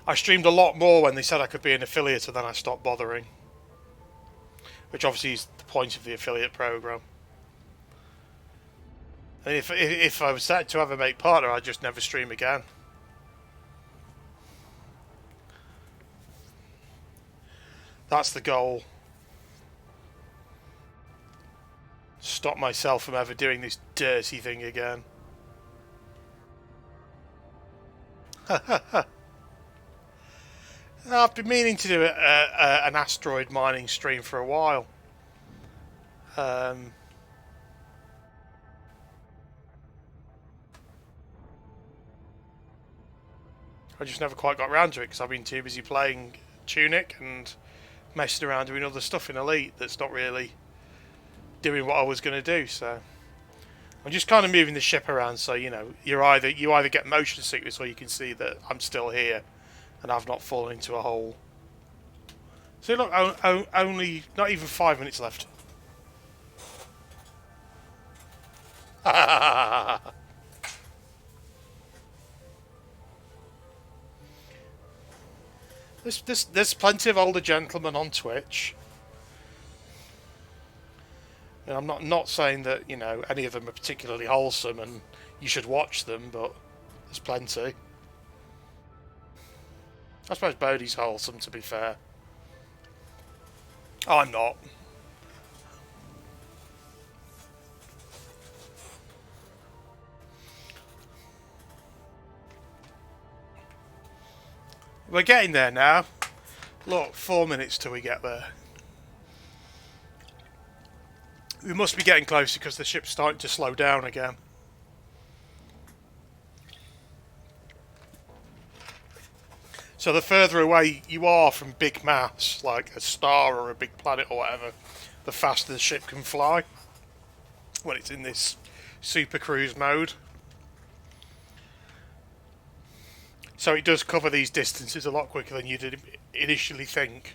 I streamed a lot more when they said I could be an affiliate, and then I stopped bothering. Which obviously is the point of the affiliate program. And if I was set to ever make partner, I'd just never stream again. That's the goal. Stop myself from ever doing this dirty thing again. I've been meaning to do an asteroid mining stream for a while. I just never quite got around to it because I've been too busy playing Tunic and messing around doing other stuff in Elite that's not really doing what I was going to do. So I'm just kind of moving the ship around, so you know, you either get motion sickness or you can see that I'm still here and I've not fallen into a hole. So look, only not even 5 minutes left. There's plenty of older gentlemen on Twitch. And I'm not saying that, you know, any of them are particularly wholesome and you should watch them, but there's plenty. I suppose Bodhi's wholesome, to be fair. I'm not. We're getting there now. Look, 4 minutes till we get there. We must be getting closer because the ship's starting to slow down again. So the further away you are from big mass, like a star or a big planet or whatever, the faster the ship can fly when it's in this super cruise mode. So it does cover these distances a lot quicker than you did initially think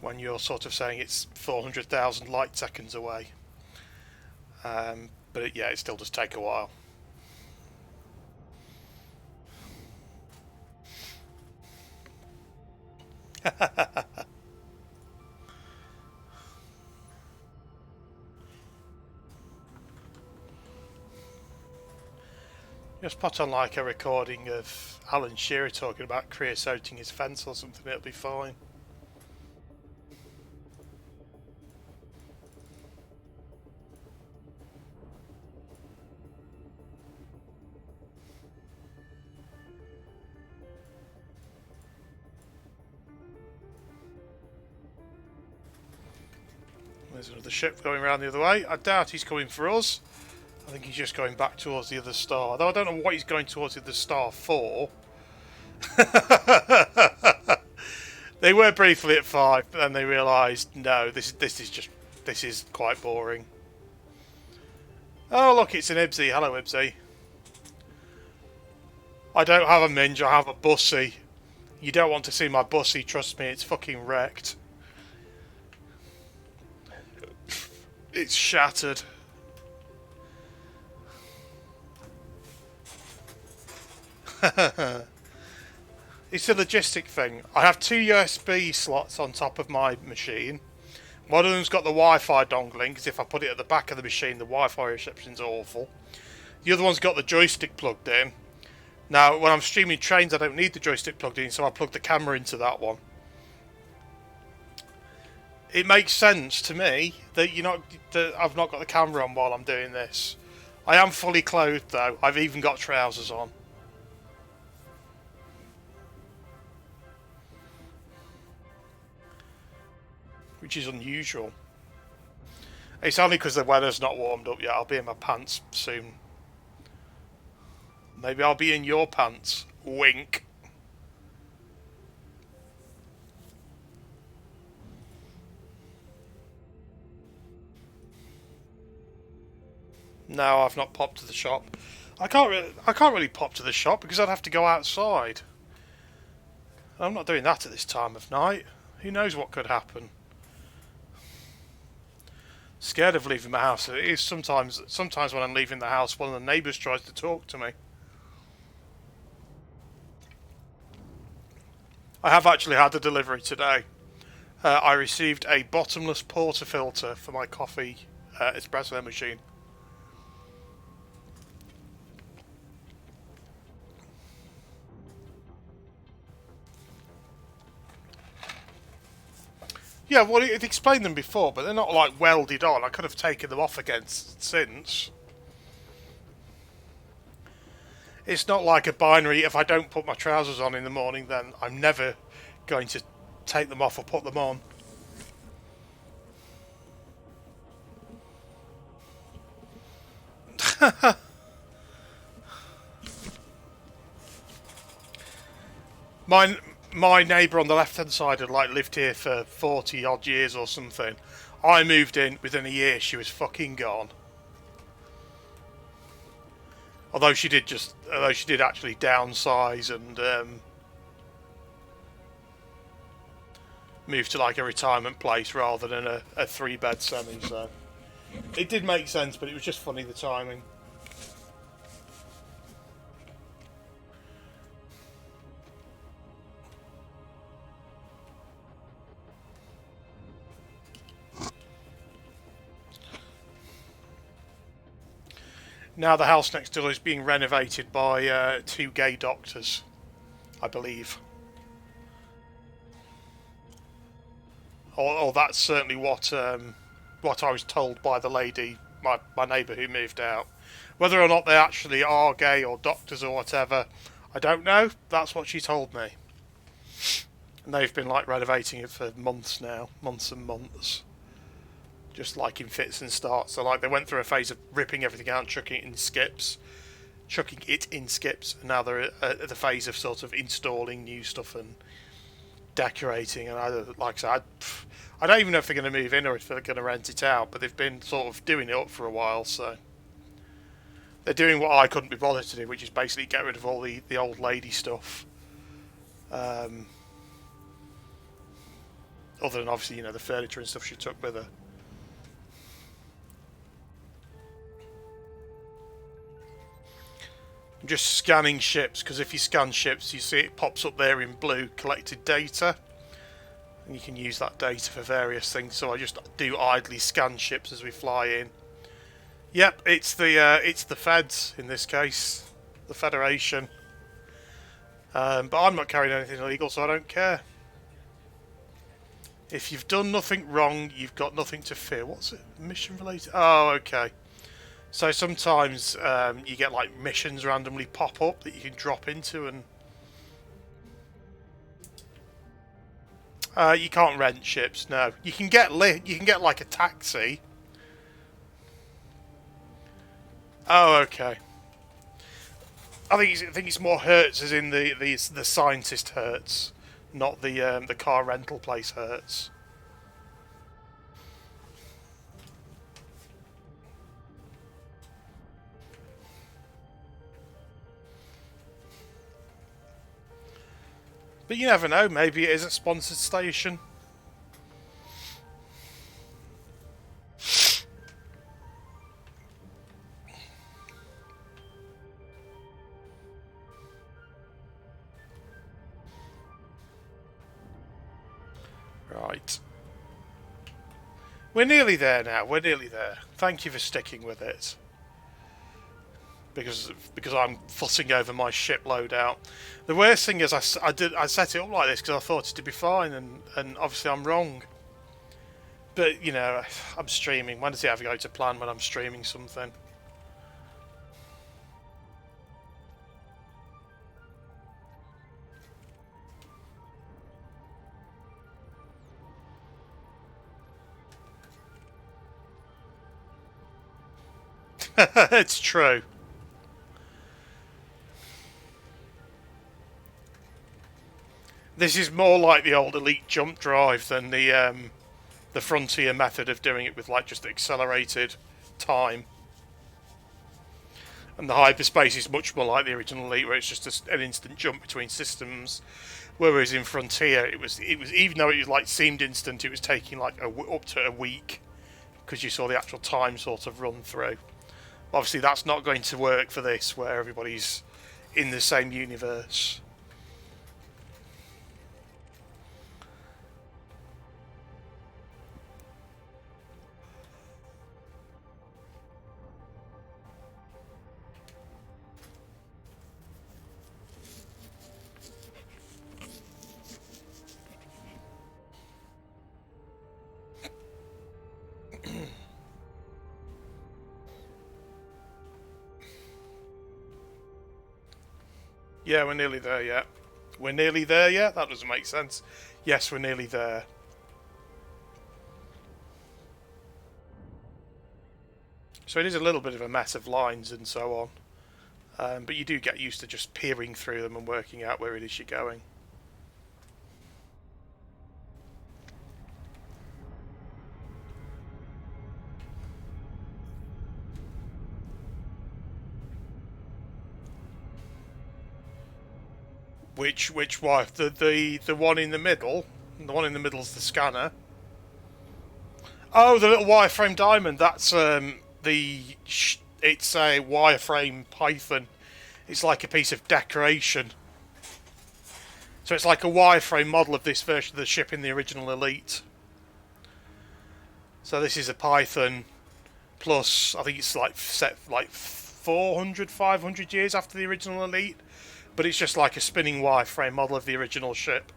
when you're sort of saying it's 400,000 light seconds away. But yeah, it still does take a while. Just put on like a recording of Alan Shearer talking about creosoting his fence or something, it'll be fine. There's another ship going around the other way. I doubt he's coming for us. I think he's just going back towards the other star. Though I don't know what he's going towards the other star for. They were briefly at 5, but then they realised, no, this is quite boring. Oh look, it's an Ibsy. Hello Ibsy. I don't have a Minge, I have a Bussy. You don't want to see my Bussy, trust me, it's fucking wrecked. It's shattered. It's a logistic thing. I have 2 USB slots on top of my machine. One of them's got the Wi-Fi dongling, because if I put it at the back of the machine, the Wi-Fi reception's awful. The other one's got the joystick plugged in. Now, when I'm streaming trains, I don't need the joystick plugged in, so I plug the camera into that one. It makes sense to me that I've not got the camera on while I'm doing this. I am fully clothed though. I've even got trousers on. Which is unusual. It's only because the weather's not warmed up yet. I'll be in my pants soon. Maybe I'll be in your pants. Wink. No, I've not popped to the shop. I can't really pop to the shop because I'd have to go outside. I'm not doing that at this time of night. Who knows what could happen? Scared of leaving my house. It is sometimes when I'm leaving the house, one of the neighbours tries to talk to me. I have actually had a delivery today. I received a bottomless portafilter for my coffee espresso machine. Yeah, well, it explained them before, but they're not like welded on. I could have taken them off again since. It's not like a binary. If I don't put my trousers on in the morning, then I'm never going to take them off or put them on. My neighbour on the left hand side had like lived here for 40 odd years or something. I moved in within a year, she was fucking gone. Although she did actually downsize and move to like a retirement place rather than a 3-bed semi. So it did make sense, but it was just funny the timing. Now the house next door is being renovated by 2 gay doctors, I believe. Or that's certainly what I was told by the lady, my neighbour who moved out. Whether or not they actually are gay or doctors or whatever, I don't know. That's what she told me. And they've been like renovating it for months now, months and months. Just like in fits and starts. So like they went through a phase of ripping everything out and chucking it in skips, and now they're at the phase of sort of installing new stuff and decorating. And like I said, I don't even know if they're going to move in or if they're going to rent it out, but they've been sort of doing it up for a while, so they're doing what I couldn't be bothered to do, which is basically get rid of all the old lady stuff. Other than obviously, you know, the furniture and stuff she took with her. I'm just scanning ships, because if you scan ships, you see it pops up there in blue, collected data. And you can use that data for various things, so I just do idly scan ships as we fly in. Yep, it's the feds in this case, the Federation. But I'm not carrying anything illegal, so I don't care. If you've done nothing wrong, you've got nothing to fear. What's it? Mission related? Oh, okay. So sometimes you get like missions randomly pop up that you can drop into, and you can't rent ships. No, you can get like a taxi. Oh, okay. I think it's more Hertz, as in the scientist Hertz, not the car rental place Hertz. But you never know, maybe it is a sponsored station. Right. We're nearly there now, we're nearly there. Thank you for sticking with it. Because I'm fussing over my ship loadout. The worst thing is I set it up like this because I thought it'd be fine, and obviously I'm wrong. But you know, I'm streaming. When does it ever go to plan when I'm streaming something? It's true. This is more like the old Elite jump drive than the Frontier method of doing it with like just accelerated time. And the hyperspace is much more like the original Elite, where it's just an instant jump between systems. Whereas in Frontier, it was even though it was like seemed instant, it was taking like up to a week, because you saw the actual time sort of run through. Obviously that's not going to work for this, where everybody's in the same universe. Yeah, we're nearly there yet. We're nearly there yet? That doesn't make sense. Yes, we're nearly there. So it is a little bit of a mess of lines and so on. But you do get used to just peering through them and working out where it is you're going. Which one? The one in the middle? The one in the middle is the scanner. Oh, the little wireframe diamond. That's it's a wireframe python. It's like a piece of decoration. So it's like a wireframe model of this version of the ship in the original Elite. So this is a python plus, I think it's like set like 400, 500 years after the original Elite. But it's just like a spinning wireframe model of the original ship.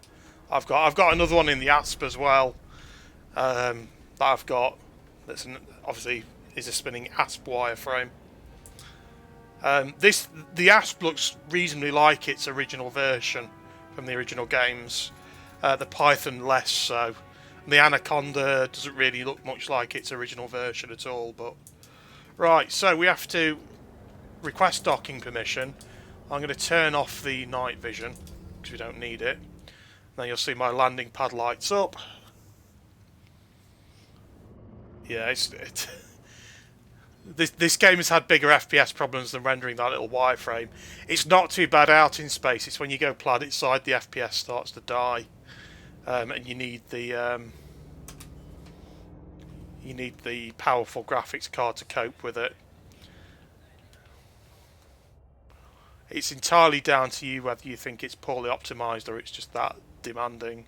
I've got another one in the ASP as well. That I've got. That's obviously is a spinning ASP wireframe. The ASP looks reasonably like its original version from the original games. The Python less so. And the Anaconda doesn't really look much like its original version at all. But right, so we have to request docking permission. I'm going to turn off the night vision because we don't need it. Then you'll see my landing pad lights up. Yeah, this game has had bigger FPS problems than rendering that little wireframe. It's not too bad out in space. It's when you go planet side the FPS starts to die, and you need the powerful graphics card to cope with it. It's entirely down to you whether you think it's poorly optimised or it's just that demanding.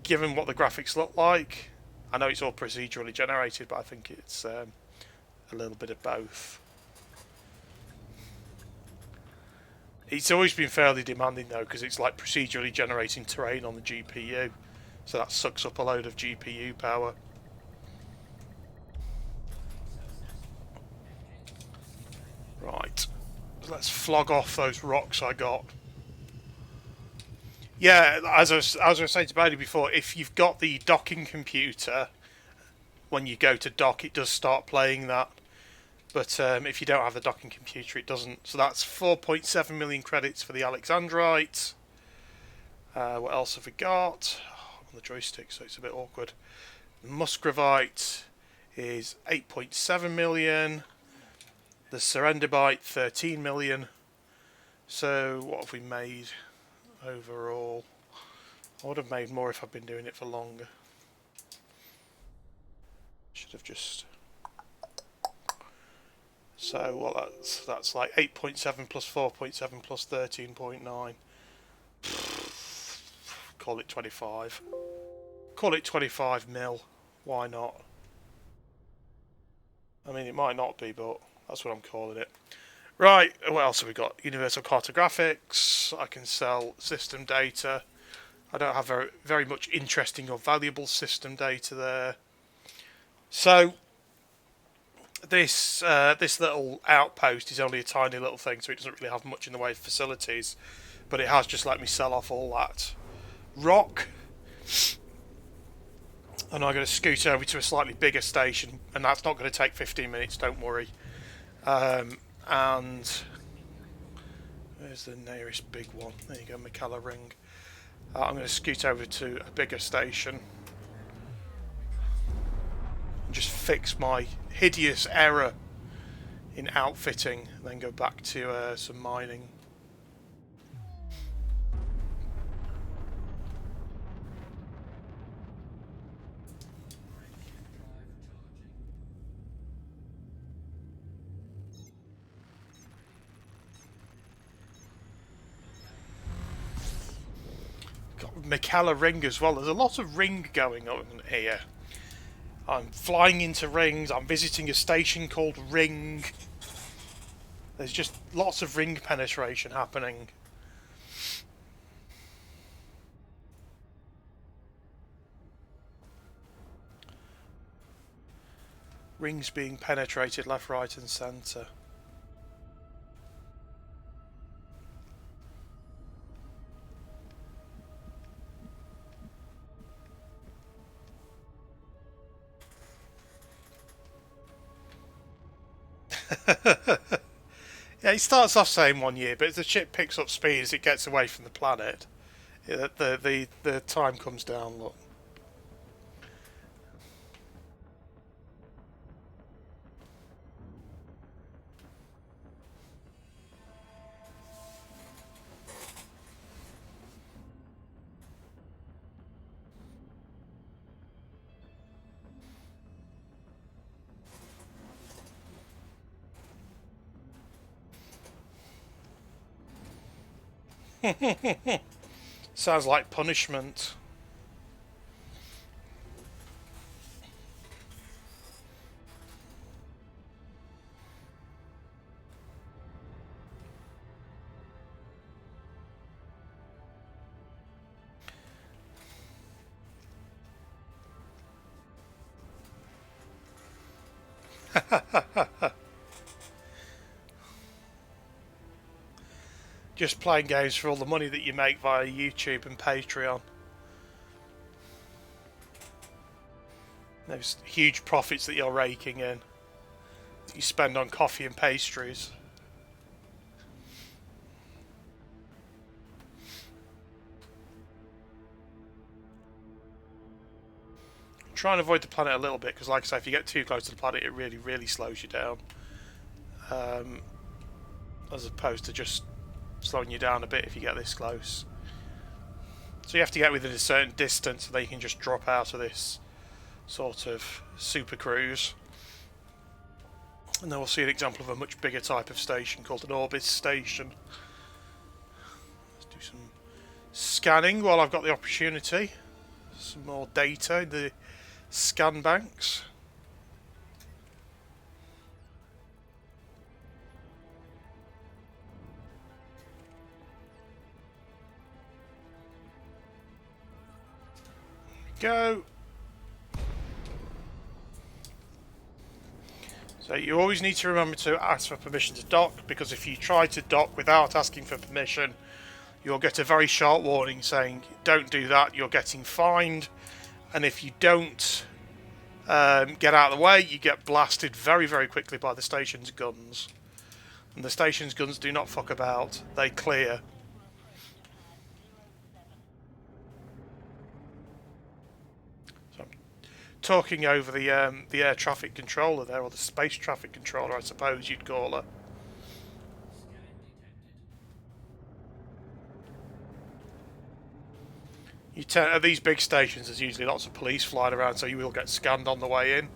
Given what the graphics look like, I know it's all procedurally generated, but I think it's a little bit of both. It's always been fairly demanding though, because it's like procedurally generating terrain on the GPU, so that sucks up a load of GPU power. Right. Let's flog off those rocks I got. Yeah, as I was saying to Bailey before, if you've got the docking computer, when you go to dock, it does start playing that. But if you don't have the docking computer, it doesn't. So that's 4.7 million credits for the Alexandrite. What else have we got? Oh, on the joystick, so it's a bit awkward. The Musgravite is 8.7 million. The Serendibite, 13 million. So what have we made overall? I would have made more if I'd been doing it for longer. Should have just... So well, that's like 8.7 plus 4.7 plus 13.9. Call it 25. Call it 25 mil. Why not? I mean, it might not be, but that's what I'm calling it. Right, what else have we got? Universal cartographics. I can sell system data. I don't have very much interesting or valuable system data there. So this little outpost is only a tiny little thing, so it doesn't really have much in the way of facilities. But it has just let me sell off all that rock. And I'm going to scoot over to a slightly bigger station, and that's not going to take 15 minutes, don't worry. And where's the nearest big one? There you go, McKellar Ring. I'm going to scoot over to a bigger station and just fix my hideous error in outfitting, and then go back to some mining. McKellar ring as well. There's a lot of ring going on here. I'm flying into rings. I'm visiting a station called Ring. There's just lots of ring penetration happening. Rings being penetrated left, right and centre. Yeah, it starts off saying 1 year, but as the ship picks up speed as it gets away from the planet, the time comes down. Look. Sounds like punishment. Just playing games for all the money that you make via YouTube and Patreon. Those huge profits that you're raking in, that you spend on coffee and pastries. Try and avoid the planet a little bit, because like I say, if you get too close to the planet, it really, really slows you down. As opposed to just slowing you down a bit if you get this close. So you have to get within a certain distance so that you can just drop out of this sort of super cruise. And then we'll see an example of a much bigger type of station called an Orbis station. Let's do some scanning while I've got the opportunity. Some more data in the scan banks. Go. So you always need to remember to ask for permission to dock, because if you try to dock without asking for permission, you'll get a very sharp warning saying don't do that, you're getting fined. And if you don't get out of the way, you get blasted very, very quickly by the station's guns. And the station's guns do not fuck about, they clear. Talking over the air traffic controller there, or the space traffic controller, I suppose you'd call her. At these big stations, there's usually lots of police flying around, so you will get scanned on the way in.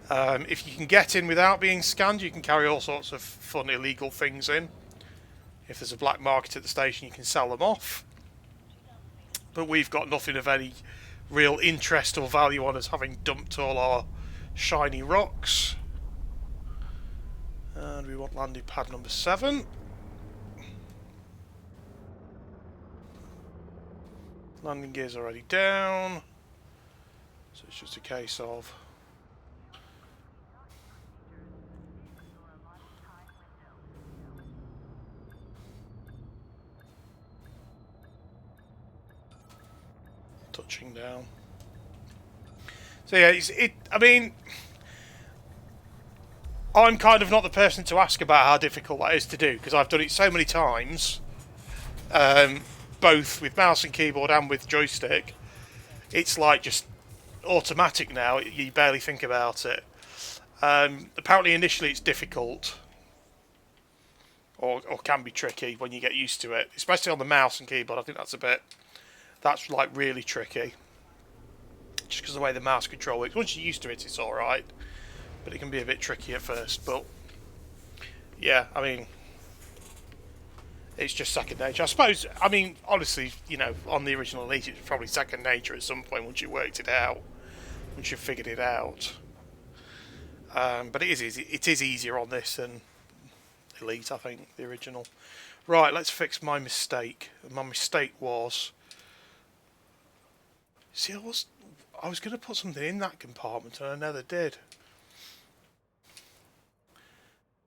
If you can get in without being scanned, you can carry all sorts of fun illegal things in. If there's a black market at the station, you can sell them off. But we've got nothing of any real interest or value on us, having dumped all our shiny rocks. And we want landing pad number 7. Landing gear's already down, so it's just a case of touching down. So yeah, I mean, I'm kind of not the person to ask about how difficult that is to do, because I've done it so many times, both with mouse and keyboard and with joystick. It's like just automatic now, you barely think about it. Apparently initially it's difficult, or can be tricky when you get used to it, especially on the mouse and keyboard. I think that's like really tricky, just because of the way the mouse control works. Once you're used to it, it's alright, but it can be a bit tricky at first. But yeah, I mean, It's just second nature. I suppose, I mean, honestly, you know, on the original Elite, it's probably second nature at some point once you worked it out, once you figured it out. But it is easy. It is easier on this than Elite, I think, the original. Right, let's fix my mistake. My mistake was, see, I was going to put something in that compartment and I never did.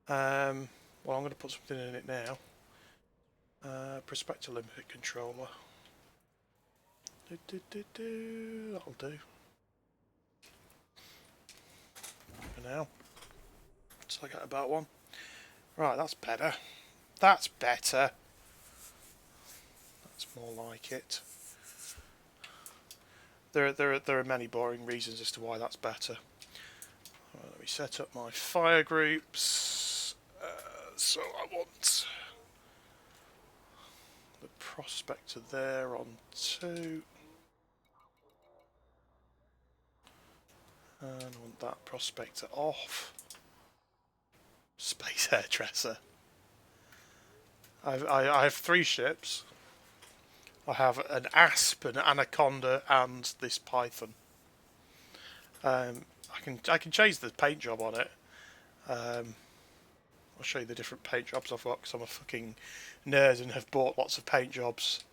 Well, I'm going to put something in it now. Prospector limit controller. That'll do. For now. So I get about one. Right, that's better. That's better. That's more like it. There are many boring reasons as to why that's better. Right, let me set up my fire groups. So I want the prospector there on 2. And I want that prospector off. Space hairdresser. I have 3 ships. I have an asp, an anaconda, and this python. I can change the paint job on it. I'll show you the different paint jobs I've got because I'm a fucking nerd and have bought lots of paint jobs.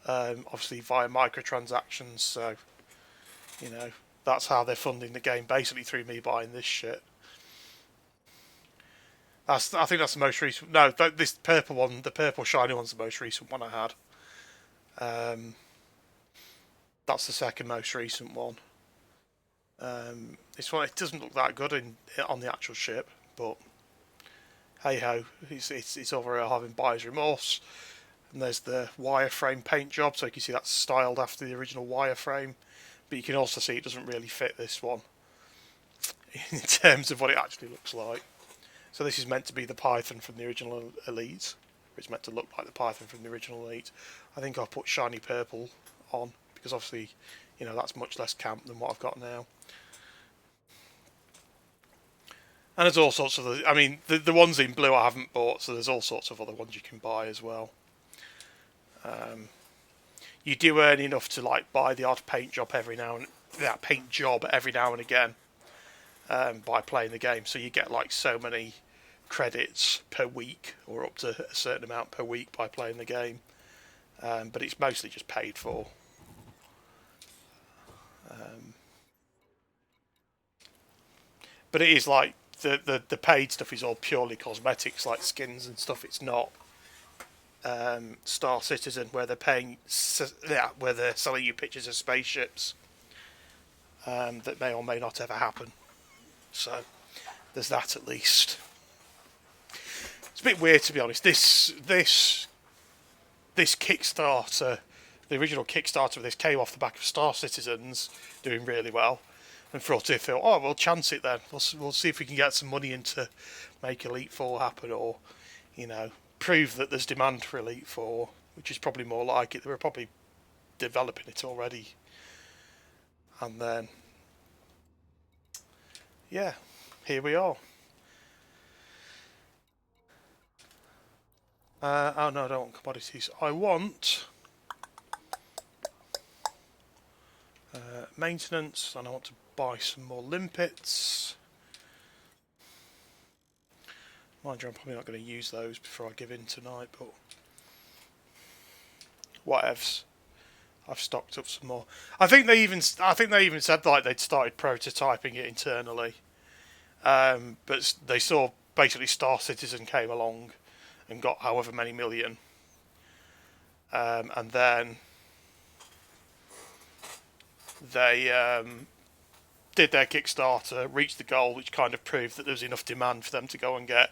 Obviously via microtransactions, so you know that's how they're funding the game, basically through me buying this shit. I think that's the most recent. No, this purple one, the purple shiny one's the most recent one I had. That's the second most recent one. This one, it doesn't look that good on the actual ship, but hey ho, it's over here having buyer's remorse. And there's the wireframe paint job, so you can see that's styled after the original wireframe, but you can also see it doesn't really fit this one in terms of what it actually looks like. So this is meant to be the Python from the original Elite. It's meant to look like the Python from the original Elite. I think I'll put shiny purple on because obviously, you know, that's much less camp than what I've got now. And there's all sorts of, I mean, the ones in blue I haven't bought, so there's all sorts of other ones you can buy as well. You do earn enough to like buy the odd paint job every now and again by playing the game. So you get like so many credits per week, or up to a certain amount per week by playing the game. But it's mostly just paid for. But it is like the paid stuff is all purely cosmetics, like skins and stuff. It's not Star Citizen where they're where they're selling you pictures of spaceships that may or may not ever happen. So there's that at least. It's a bit weird, to be honest. This Kickstarter, the original Kickstarter of this came off the back of Star Citizen's doing really well. And for us to feel, oh, we'll chance it then. We'll see if we can get some money in to make Elite 4 happen, or, you know, prove that there's demand for Elite 4, which is probably more like it. They were probably developing it already. And then, yeah, here we are. Oh no, I don't want commodities. I want maintenance, and I want to buy some more limpets. Mind you, I'm probably not going to use those before I give in tonight, but whatevs. I've stocked up some more. I think they even said like they'd started prototyping it internally, but they saw basically Star Citizen came along and got however many million, and then they did their Kickstarter, reached the goal, which kind of proved that there was enough demand for them to go and get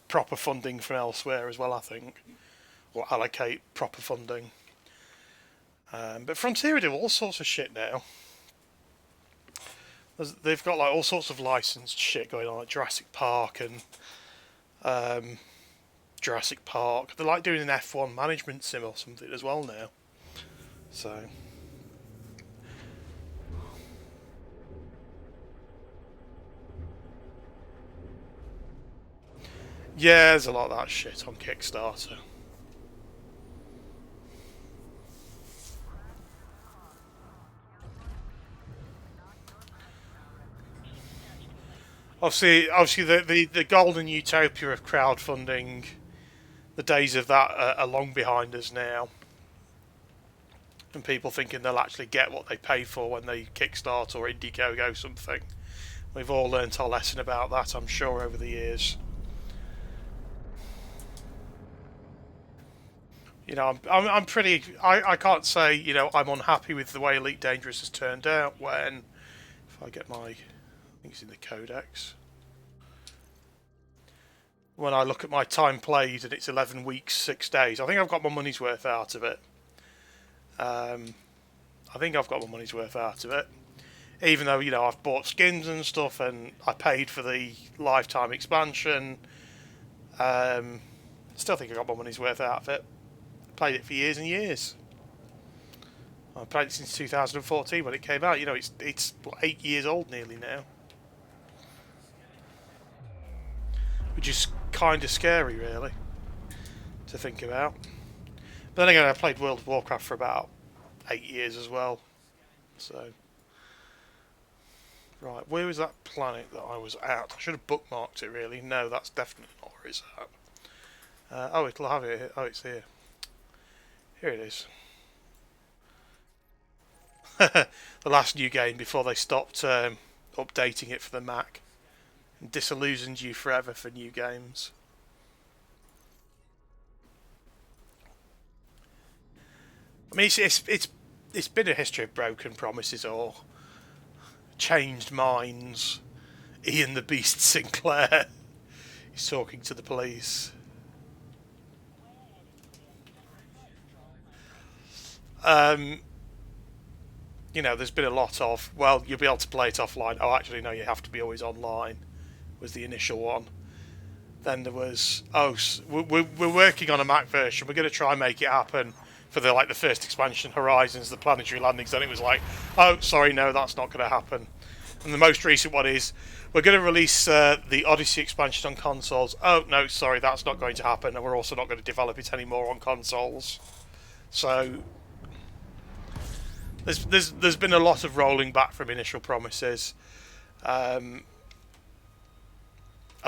proper funding from elsewhere as well, I think, or allocate proper funding. But Frontier do all sorts of shit now. They've got like all sorts of licensed shit going on, like Jurassic Park and Jurassic Park. They're like doing an F1 management sim or something as well now. So yeah, there's a lot of that shit on Kickstarter. Obviously, the golden utopia of crowdfunding, the days of that are long behind us now, and people thinking they'll actually get what they pay for when they Kickstart or Indiegogo something. We've all learnt our lesson about that, I'm sure, over the years. I'm pretty. I can't say I'm unhappy with the way Elite Dangerous has turned out. When if I get I think it's in the codex. When I look at my time played and it's 11 weeks, 6 days, I think I've got my money's worth out of it. I think I've got my money's worth out of it. Even though I've bought skins and stuff and I paid for the lifetime expansion, still think I got my money's worth out of it. Played it for years and years. I've played it since 2014 when it came out. It's 8 years old nearly now, which is kind of scary, really, to think about. But then again, I played World of Warcraft for about 8 years as well. So, right, where was that planet that I was at? I should have bookmarked it, really. No, that's definitely not where it's at. Oh, it'll have it. Oh, it's here. Here it is. The last new game before they stopped updating it for the Mac. And disillusioned you forever for new games. I mean, it's been a history of broken promises or changed minds. Ian the Beast Sinclair. He's talking to the police. Um, there's been a lot of, well, you'll be able to play it offline. Oh, actually, no, you have to be always online, was the initial one. Then there was, we're working on a Mac version. We're going to try and make it happen for the first expansion, Horizons, the planetary landings. Then it was like, oh, sorry, no, that's not going to happen. And the most recent one is, we're going to release the Odyssey expansion on consoles. Oh, no, sorry, that's not going to happen. And we're also not going to develop it anymore on consoles. So there's been a lot of rolling back from initial promises. I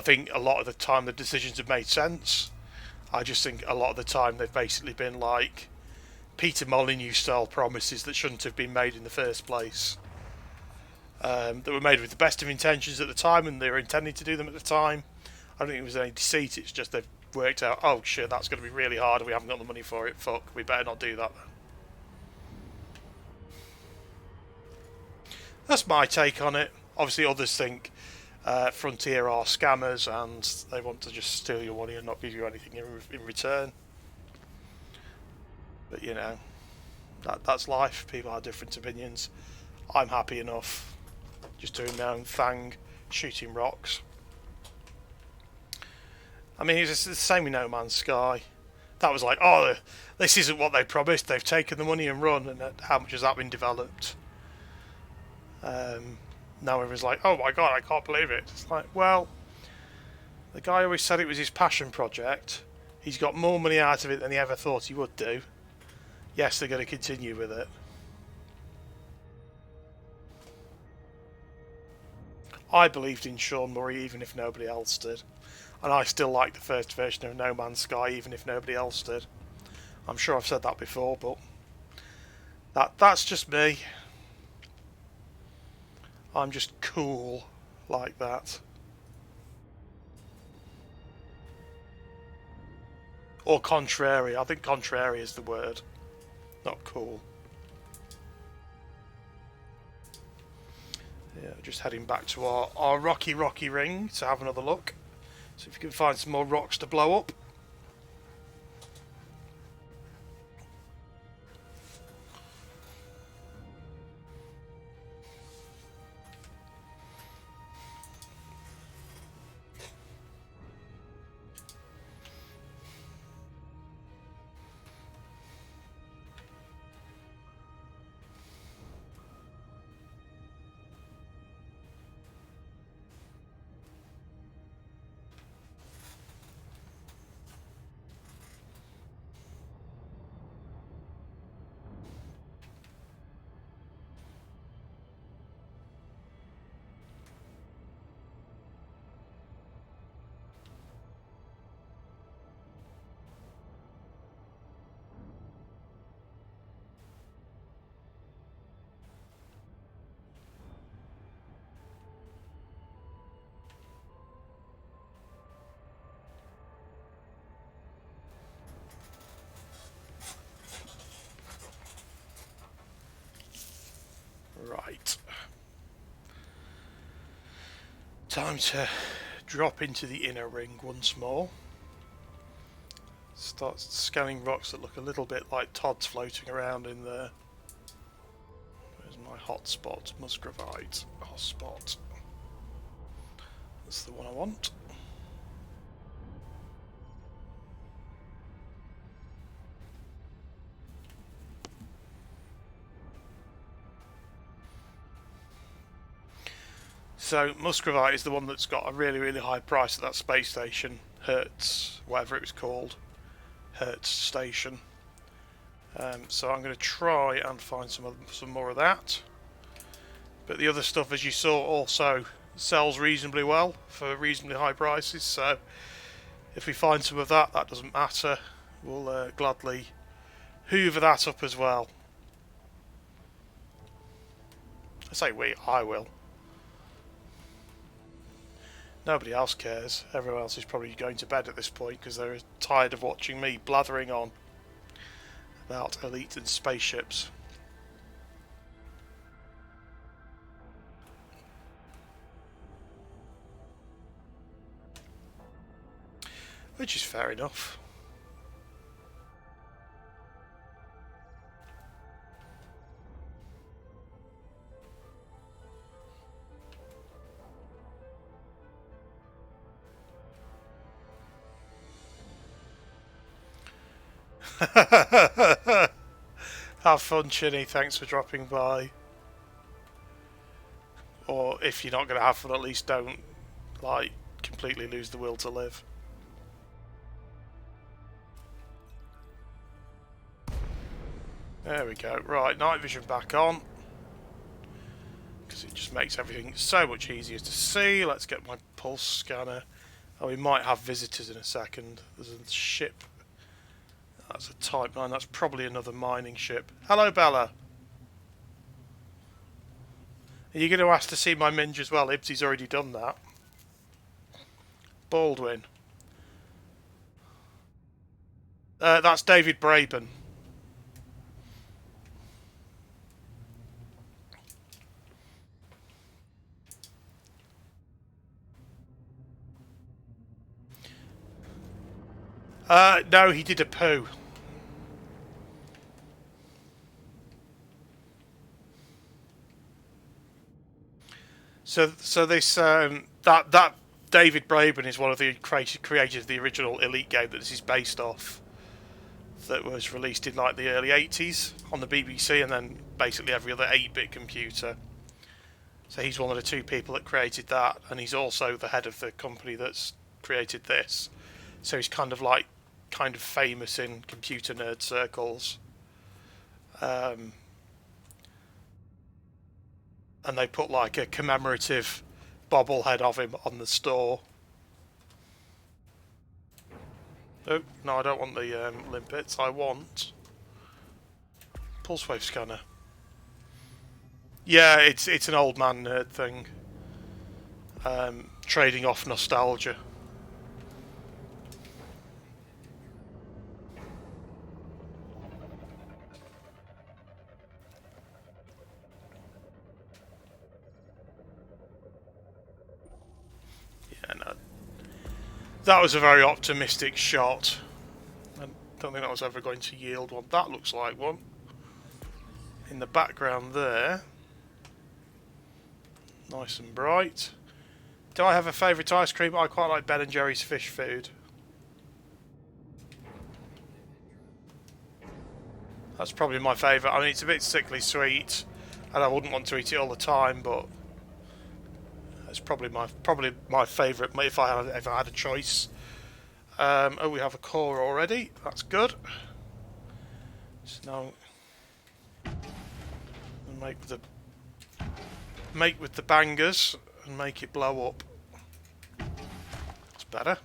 think a lot of the time the decisions have made sense. I just think a lot of the time they've basically been like Peter Molyneux style promises that shouldn't have been made in the first place. That were made with the best of intentions at the time, and they were intending to do them at the time. I don't think it was any deceit. It's just they've worked out, oh shit, that's going to be really hard and we haven't got the money for it. Fuck, we better not do that then. That's my take on it. Obviously others think Frontier are scammers and they want to just steal your money and not give you anything in return. But that's life. People have different opinions. I'm happy enough just doing my own thing, shooting rocks. I mean, it's the same with No Man's Sky. That was like, oh, this isn't what they promised. They've taken the money and run, and how much has that been developed? Now everyone's like, oh my god, I can't believe it. It's like, well, the guy always said it was his passion project. He's got more money out of it than he ever thought he would do. Yes, they're going to continue with it. I believed in Sean Murray even if nobody else did. And I still like the first version of No Man's Sky even if nobody else did. I'm sure I've said that before, but that's just me. I'm just cool like that. Or contrary. I think contrary is the word. Not cool. Yeah, just heading back to our rocky ring to have another look. See if you can find some more rocks to blow up. Time to drop into the inner ring once more. Start scanning rocks that look a little bit like Todd's floating around in there. Where's my hotspot? Musgravite hotspot. That's the one I want. So Musgravite is the one that's got a really, really high price at that space station. Hertz, whatever it was called. Hertz station. So I'm going to try and find some more of that. But the other stuff, as you saw, also sells reasonably well for reasonably high prices. So if we find some of that, that doesn't matter. We'll gladly hoover that up as well. I say we, I will. Nobody else cares. Everyone else is probably going to bed at this point because they're tired of watching me blathering on about elite and spaceships. Which is fair enough. Have fun, Chinny. Thanks for dropping by. Or if you're not going to have fun, at least don't, like, completely lose the will to live. There we go. Right, night vision back on. Because it just makes everything so much easier to see. Let's get my pulse scanner. Oh, we might have visitors in a second. There's a ship. That's a Type 9. That's probably another mining ship. Hello, Bella. Are you going to ask to see my Minge as well? Ibsy's already done that. Baldwin. That's David Braben. No, he did a poo. So this that David Braben is one of the creators of the original Elite game that this is based off. That was released in like the early 80s on the BBC and then basically every other 8-bit computer. So he's one of the two people that created that, and he's also the head of the company that's created this. So he's kind of famous in computer nerd circles. And they put like a commemorative bobblehead of him on the store. Oh, no, I don't want the limpets. I want pulse wave scanner. Yeah, it's an old man nerd thing. Trading off nostalgia. Yeah, no. That was a very optimistic shot. I don't think that was ever going to yield one. That looks like one. In the background there. Nice and bright. Do I have a favourite ice cream? I quite like Ben and Jerry's fish food. That's probably my favourite. I mean, it's a bit sickly sweet, and I wouldn't want to eat it all the time, but it's probably my favourite if I had a choice. Oh, we have a core already. That's good. So now make with the bangers and make it blow up. It's better.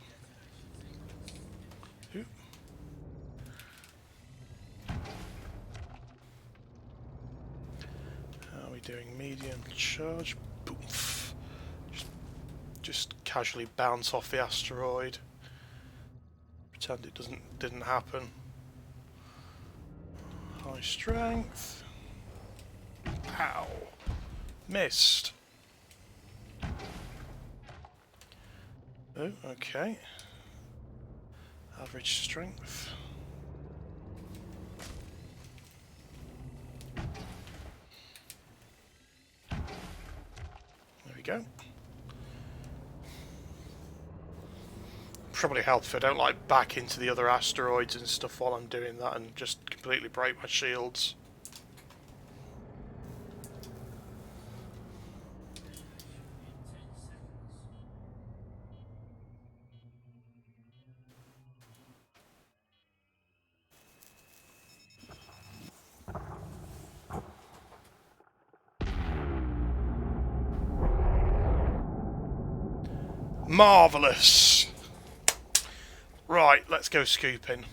Ooh. How are we doing? Medium charge. Boomf. Just casually bounce off the asteroid. Pretend it didn't happen. High strength. Pow. Missed. Oh, okay. Average strength. There we go. Probably help if I don't like back into the other asteroids and stuff while I'm doing that and just completely break my shields. Marvellous! Right, let's go scooping.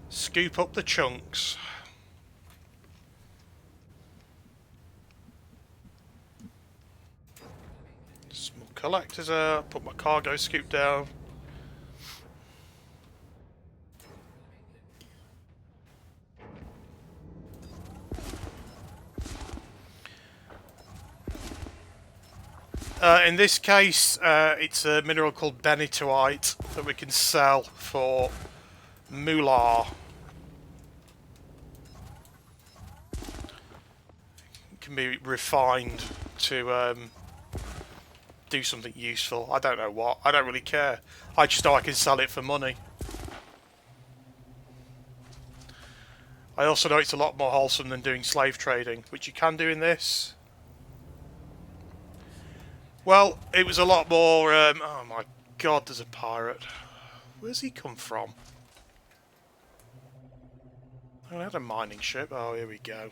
Scoop up the chunks. Small collectors out, put my cargo scoop down. In this case, it's a mineral called benitoite that we can sell for moolah. It can be refined to do something useful. I don't know what. I don't really care. I just know I can sell it for money. I also know it's a lot more wholesome than doing slave trading, which you can do in this. Well, it was a lot more... oh my god, there's a pirate. Where's he come from? I had a mining ship. Oh, here we go.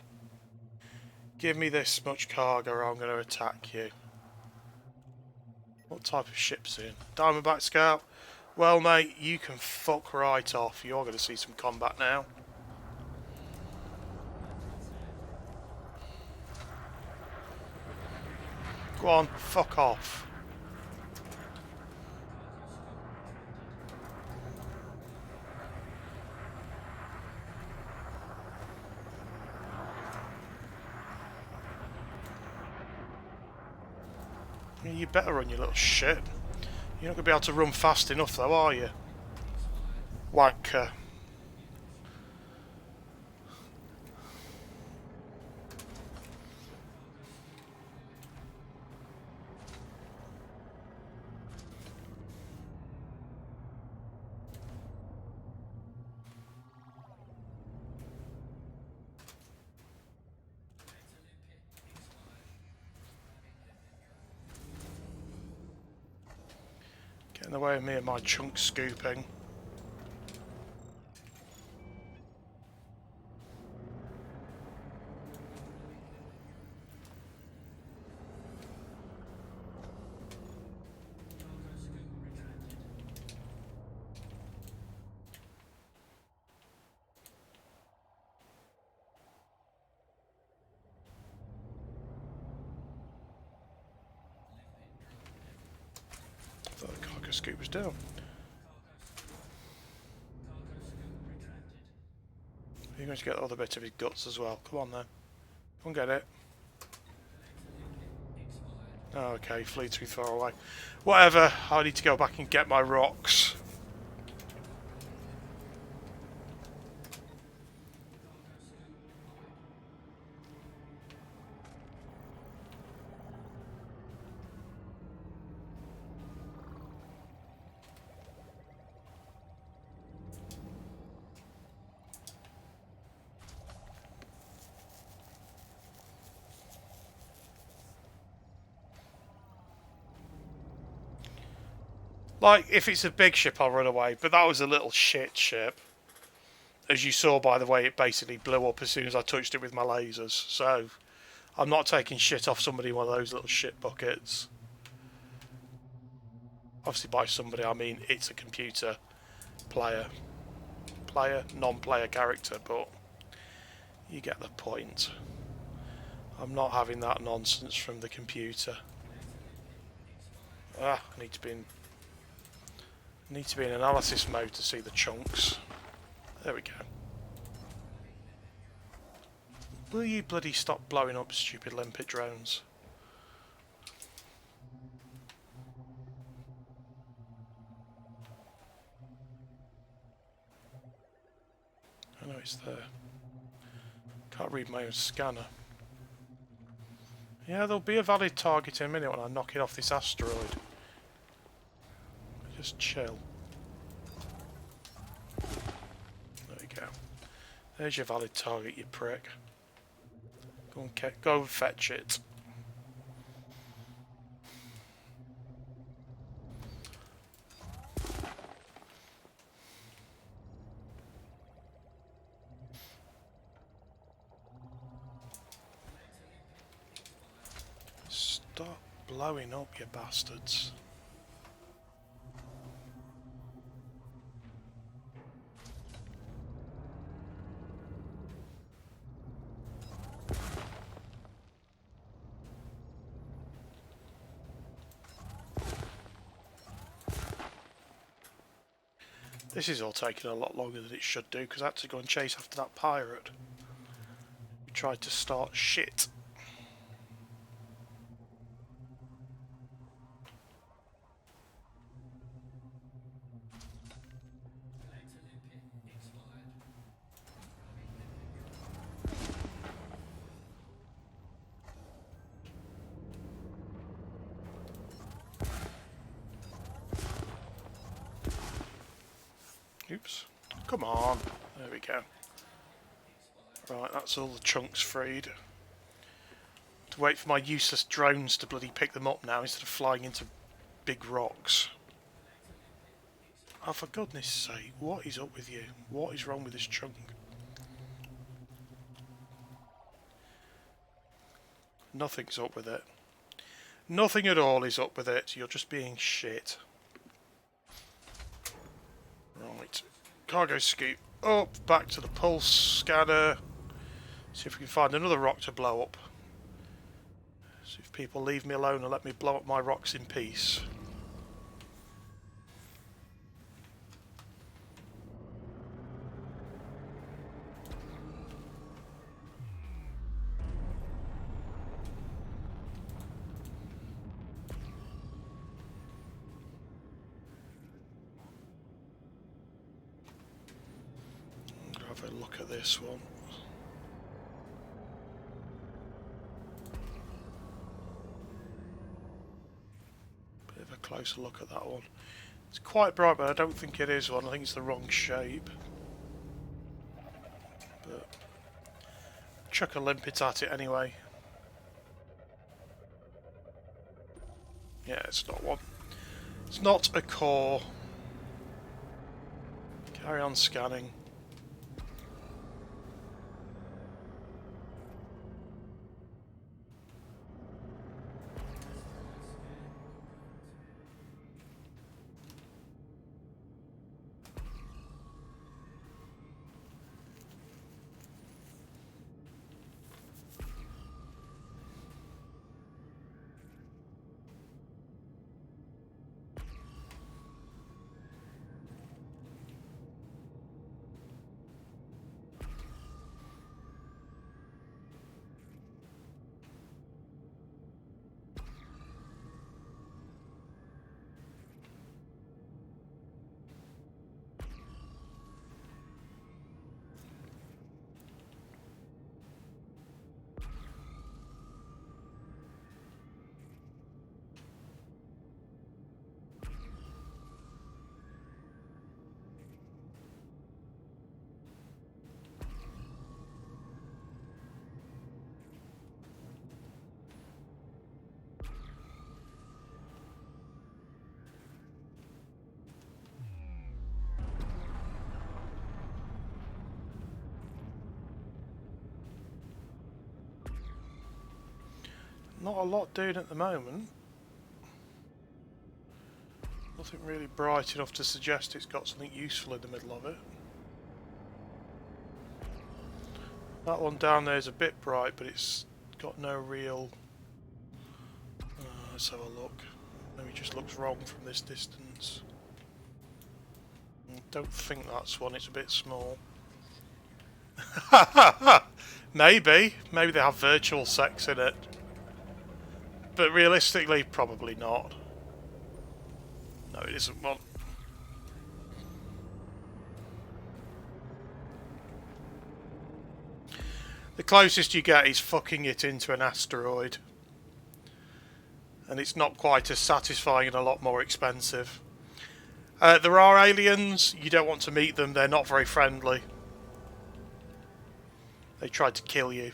Give me this much cargo or I'm going to attack you. What type of ship's in? Diamondback Scout? Well, mate, you can fuck right off. You're going to see some combat now. Go on, fuck off. You better run, you little shit. You're not going to be able to run fast enough though, are you? Wanker. Get in the way of me and my chunk scooping. I thought the cargo scoop was down. You're going to get the other bit of his guts as well. Come on then. Come and get it. Oh, okay, flew too far away. Whatever, I need to go back and get my rocks. Like, if it's a big ship, I'll run away, but that was a little shit ship. As you saw by the way it basically blew up as soon as I touched it with my lasers, so I'm not taking shit off somebody in one of those little shit buckets. Obviously by somebody I mean it's a computer player. Non-player character, but you get the point. I'm not having that nonsense from the computer. I need to be in analysis mode to see the chunks. There we go. Will you bloody stop blowing up, stupid limpet drones? is there? Can't read my own scanner. Yeah, there'll be a valid target in a minute when I knock it off this asteroid. Just chill. There you go. There's your valid target, you prick. Go and fetch it. Stop blowing up, you bastards. This is all taking a lot longer than it should do because I had to go and chase after that pirate who tried to start shit. Oops. Come on. There we go. Right, that's all the chunks freed. To wait for my useless drones to bloody pick them up now instead of flying into big rocks. Oh, for goodness sake, what is up with you? What is wrong with this chunk? Nothing's up with it. Nothing at all is up with it. You're just being shit. Right, cargo scoop up, back to the pulse scanner. See if we can find another rock to blow up. See if people leave me alone and let me blow up my rocks in peace. Have a look at this one. Bit of a closer look at that one. It's quite bright, but I don't think it is one. I think it's the wrong shape. But chuck a limpet at it anyway. Yeah, it's not one. It's not a core. Carry on scanning. Not a lot doing at the moment. Nothing really bright enough to suggest it's got something useful in the middle of it. That one down there is a bit bright, but it's got no real... let's have a look. Maybe it just looks wrong from this distance. I don't think that's one, it's a bit small. Maybe. Maybe they have virtual sex in it. But realistically, probably not. No, it isn't one. The closest you get is fucking it into an asteroid. And it's not quite as satisfying and a lot more expensive. There are aliens. You don't want to meet them. They're not very friendly. They tried to kill you.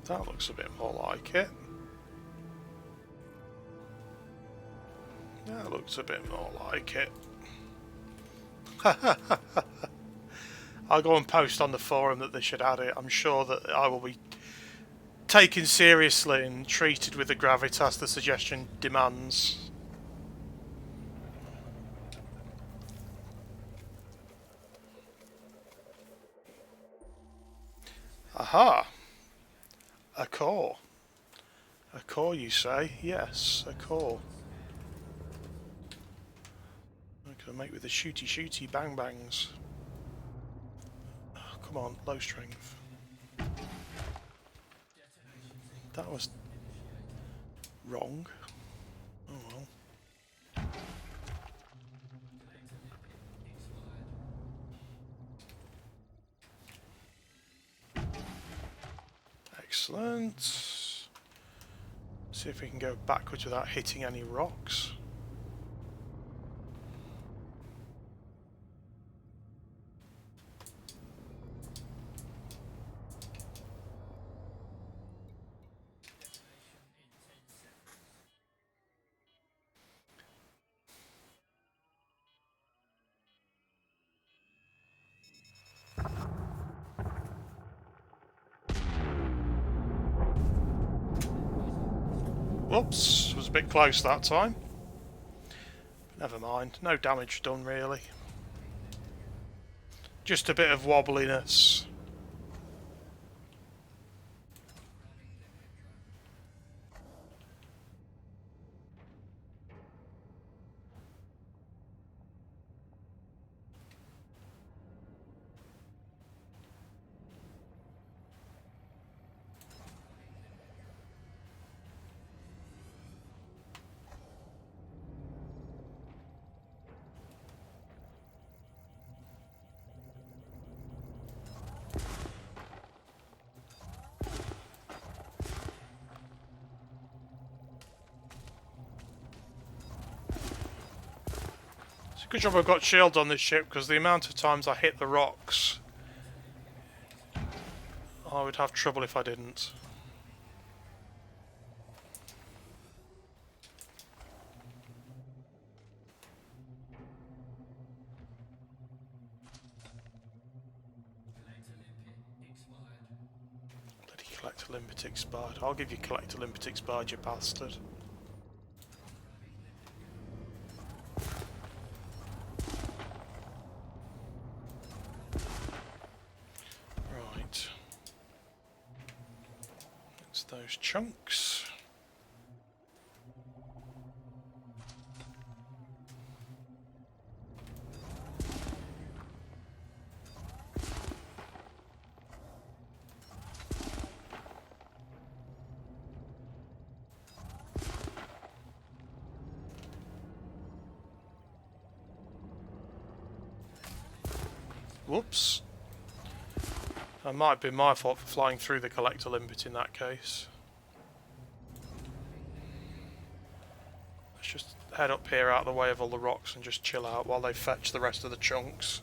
That looks a bit more like it. That looks a bit more like it. I'll go and post on the forum that they should add it. I'm sure that I will be taken seriously and treated with the gravitas the suggestion demands. Aha! A core. A core, you say? Yes, a core. I'm going to make with the shooty bang bangs. Oh, come on, low strength. That was wrong. Oh well. Excellent. See if we can go backwards without hitting any rocks. Whoops, was a bit close that time. Never mind, no damage done really. Just a bit of wobbliness. Good job I've got shields on this ship, because the amount of times I hit the rocks, I would have trouble if I didn't. Bloody collector limpet expired. I'll give you collector limpet expired, you bastard. Those chunks. Whoops. That might be my fault for flying through the collector limpet in that case. Let's just head up here out of the way of all the rocks and just chill out while they fetch the rest of the chunks.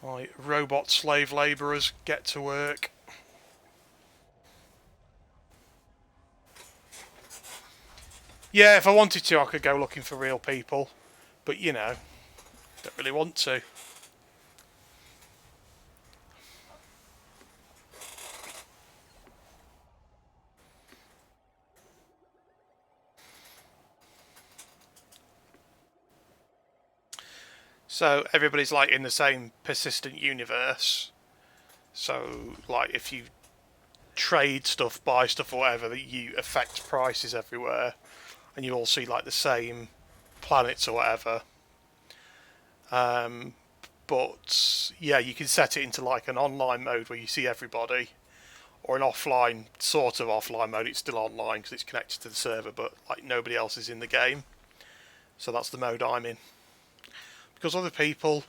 Right, robot slave labourers, get to work. Yeah, if I wanted to, I could go looking for real people. But, you know, don't really want to. So, everybody's, like, in the same persistent universe. So, like, if you trade stuff, buy stuff or whatever, that you affect prices everywhere. And you all see, like, the same planets or whatever. But yeah, you can set it into like an online mode where you see everybody, or an offline, sort of offline mode. It's still online because it's connected to the server, but like nobody else is in the game. So that's the mode I'm in. Because other people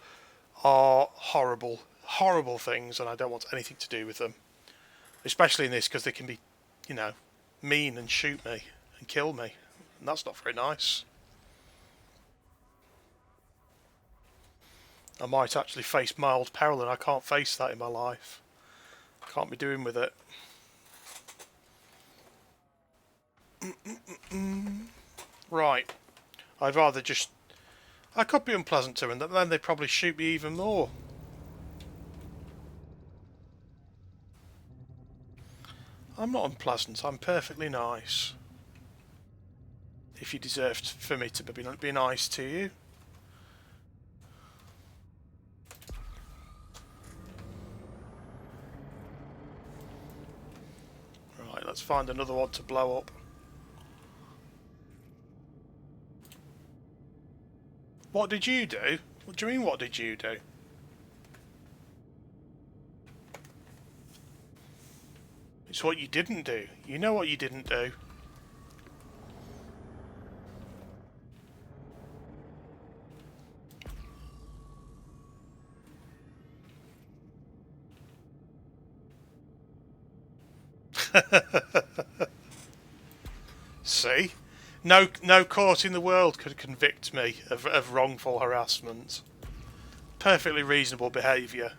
are horrible, horrible things, and I don't want anything to do with them. Especially in this, because they can be, you know, mean and shoot me and kill me. And that's not very nice. I might actually face mild peril, and I can't face that in my life. Can't be doing with it. Right. I'd rather just... I could be unpleasant to them, but then they'd probably shoot me even more. I'm not unpleasant, I'm perfectly nice. If you deserved for me to be nice to you. Right, let's find another one to blow up. What did you do? What do you mean, what did you do? It's what you didn't do. You know what you didn't do. See? No court in the world could convict me of wrongful harassment. Perfectly reasonable behaviour.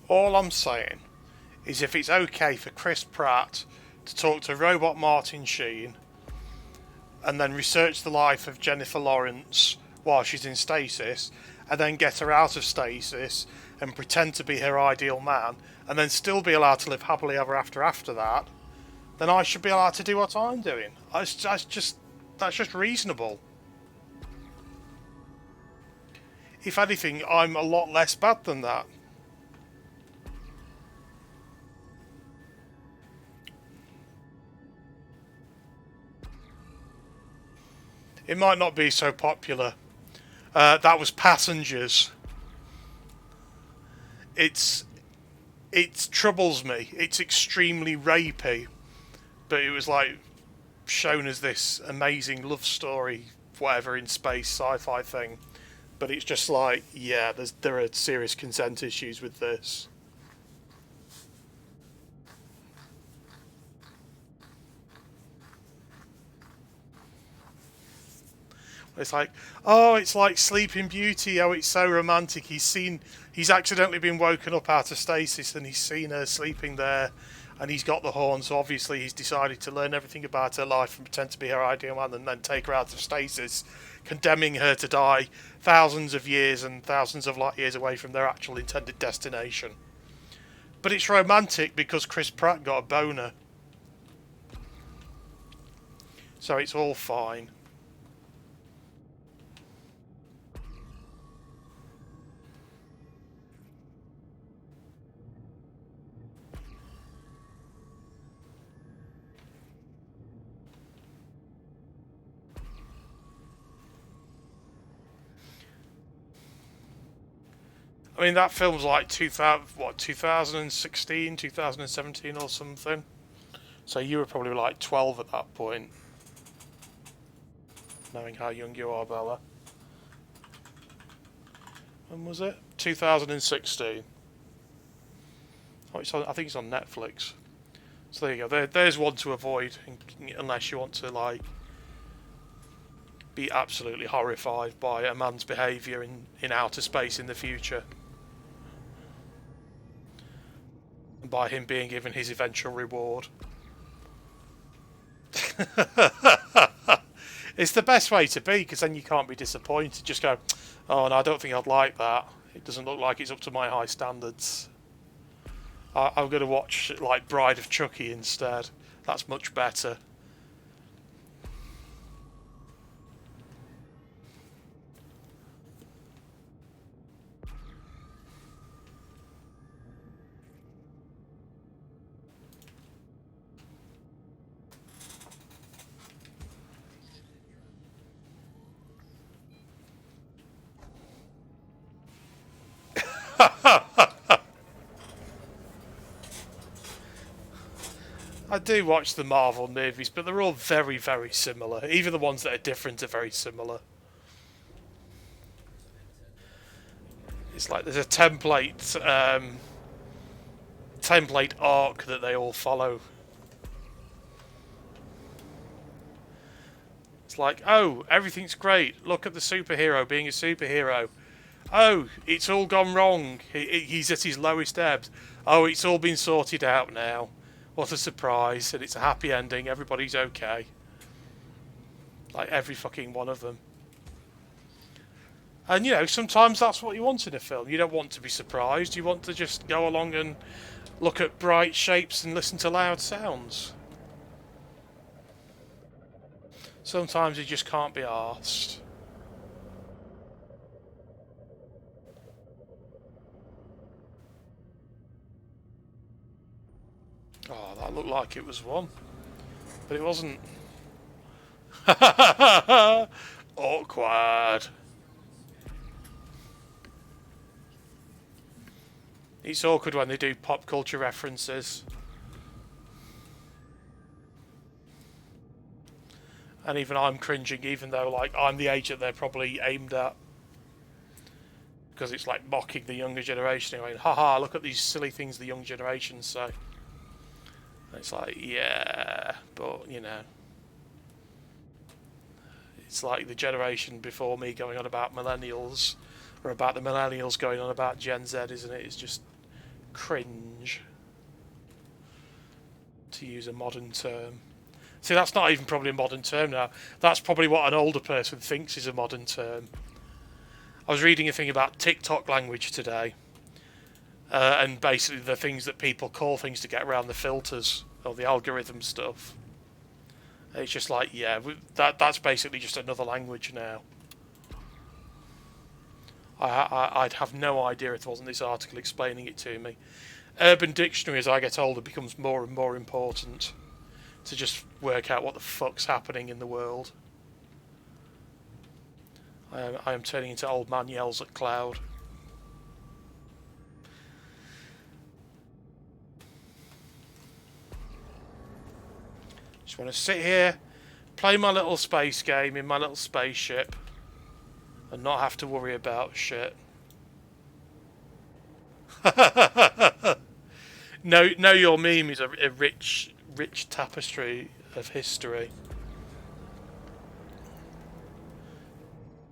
All I'm saying is if it's okay for Chris Pratt to talk to robot Martin Sheen and then research the life of Jennifer Lawrence while she's in stasis and then get her out of stasis and pretend to be her ideal man and then still be allowed to live happily ever after that, then I should be allowed to do what I'm doing. That's just reasonable. If anything, I'm a lot less bad than that. It might not be so popular. That was Passengers. It troubles me. It's extremely rapey, but it was like shown as this amazing love story, whatever, in space sci-fi thing. But it's just like, yeah, there are serious consent issues with this. It's like, oh, it's like Sleeping Beauty. Oh, it's so romantic. He's accidentally been woken up out of stasis and he's seen her sleeping there and he's got the horn. So obviously he's decided to learn everything about her life and pretend to be her ideal man and then take her out of stasis, condemning her to die thousands of years and thousands of light years away from their actual intended destination. But it's romantic because Chris Pratt got a boner. So it's all fine. I mean, that film's like 2016, 2017 or something. So you were probably like 12 at that point. Knowing how young you are, Bella. When was it? 2016. Oh, I think it's on Netflix. So there you go. There's one to avoid, unless you want to, like, be absolutely horrified by a man's behaviour in outer space in the future. And by him being given his eventual reward. It's the best way to be, because then you can't be disappointed. Just go, oh no, I don't think I'd like that. It doesn't look like it's up to my high standards. I'm going to watch like Bride of Chucky instead. That's much better. I do watch the Marvel movies, but they're all very, very similar. Even the ones that are different are very similar. It's like there's a template arc that they all follow. It's like, oh, everything's great. Look at the superhero being a superhero. Oh, it's all gone wrong. He's at his lowest ebb. Oh, it's all been sorted out now. What a surprise. And it's a happy ending. Everybody's okay. Like every fucking one of them. And, you know, sometimes that's what you want in a film. You don't want to be surprised. You want to just go along and look at bright shapes and listen to loud sounds. Sometimes you just can't be arsed. Oh, that looked like it was one. But it wasn't. Awkward. It's awkward when they do pop culture references. And even I'm cringing, even though like I'm the age that they're probably aimed at. Because it's like mocking the younger generation. Going, haha, look at these silly things the young generation say. And it's like, yeah, but, you know. It's like the generation before me going on about millennials. Or about the millennials going on about Gen Z, isn't it? It's just cringe. To use a modern term. See, that's not even probably a modern term now. That's probably what an older person thinks is a modern term. I was reading a thing about TikTok language today. And basically the things that people call things to get around the filters. Or the algorithm stuff. It's just like, yeah, that's basically just another language now. I'd have no idea if there wasn't this article explaining it to me. Urban Dictionary, as I get older, becomes more and more important to just work out what the fuck's happening in the world. I am turning into old man yells at cloud. Just want to sit here, play my little space game in my little spaceship, and not have to worry about shit. No, your meme is a rich tapestry of history.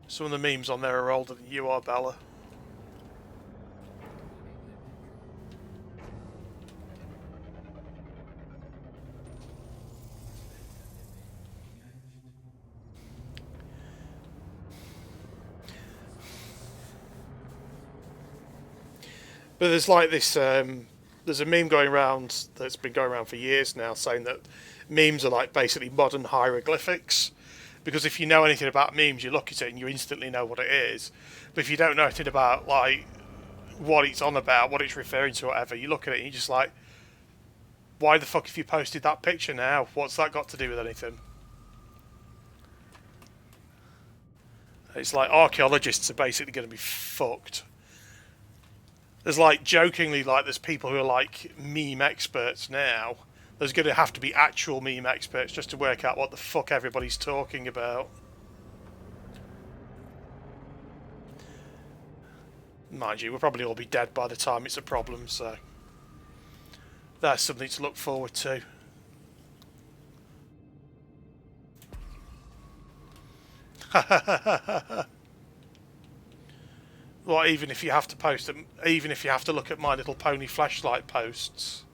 Some of the memes on there are older than you are, Bella. But there's like this, there's a meme going around that's been going around for years now saying that memes are like basically modern hieroglyphics. Because if you know anything about memes, you look at it and you instantly know what it is. But if you don't know anything about like what it's on about, what it's referring to, whatever, you look at it and you're just like, why the fuck have you posted that picture now? What's that got to do with anything? It's like archaeologists are basically going to be fucked. There's like jokingly like there's people who are like meme experts now. There's going to have to be actual meme experts just to work out what the fuck everybody's talking about. Mind you, we'll probably all be dead by the time it's a problem, so that's something to look forward to. Well, even if you have to post them, even if you have to look at My Little Pony flashlight posts.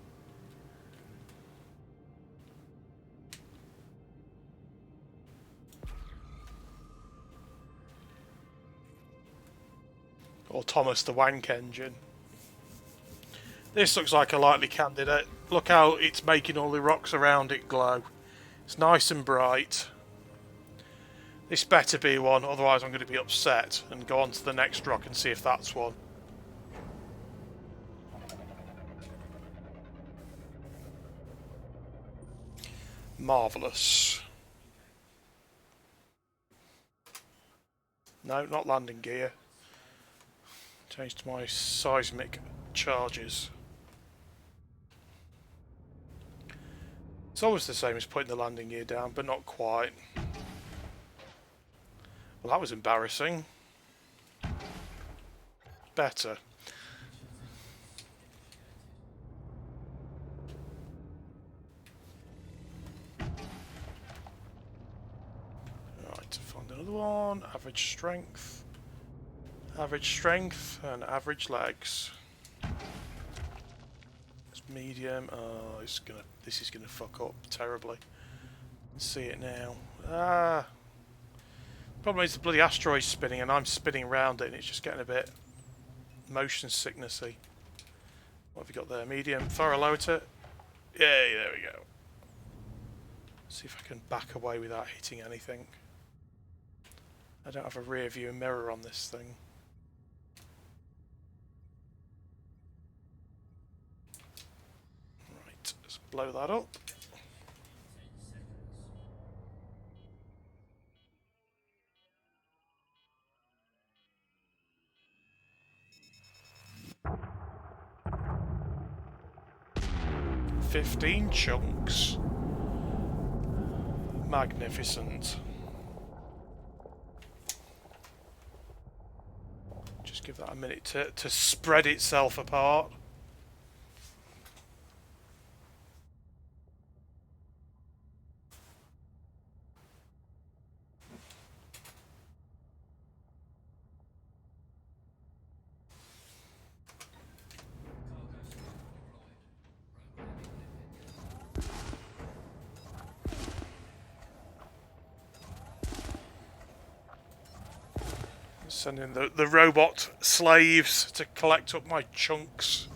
Or Thomas the Wank Engine. This looks like a likely candidate. Look how it's making all the rocks around it glow. It's nice and bright. This better be one, otherwise I'm going to be upset and go on to the next rock and see if that's one. Marvellous. No, not landing gear. Change to my seismic charges. It's always the same as putting the landing gear down, but not quite. Well, that was embarrassing. Better. Right, find another one. Average strength. Average strength and average legs. It's medium. Oh, this is gonna fuck up terribly. See it now. Ah. Problem is the bloody asteroid's spinning and I'm spinning around it and it's just getting a bit motion sicknessy. What have you got there? Medium. Far lower it. Yay, there we go. See if I can back away without hitting anything. I don't have a rear view mirror on this thing. Right, let's blow that up. $15 chunks. Magnificent. Just give that a minute to spread itself apart. Sending the robot slaves to collect up my chunks.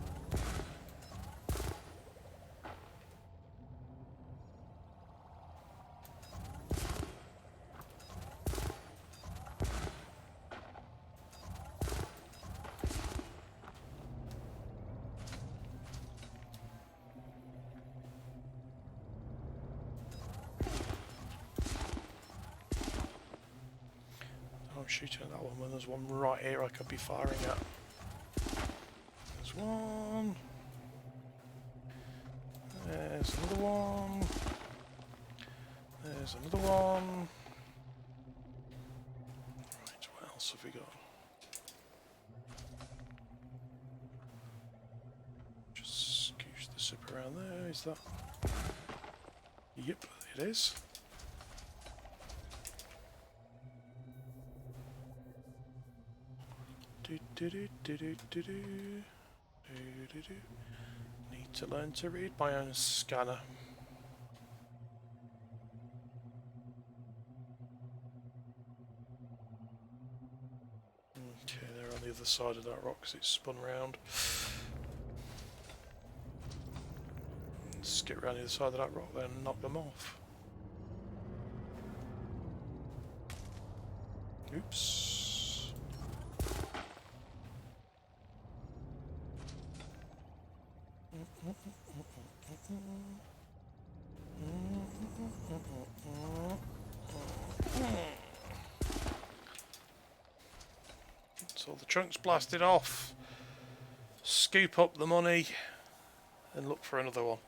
I'm shooting at that one when there's one right here I could be firing at. There's one. There's another one. There's another one. Right, what else have we got? Just scooch the zip around there. Is that? Yep, it is. Need to learn to read my own scanner. Okay, they're on the other side of that rock because it's spun round. Let's get around the other side of that rock then and knock them off. Oops. So the trunk's blasted off. Scoop up the money and look for another one.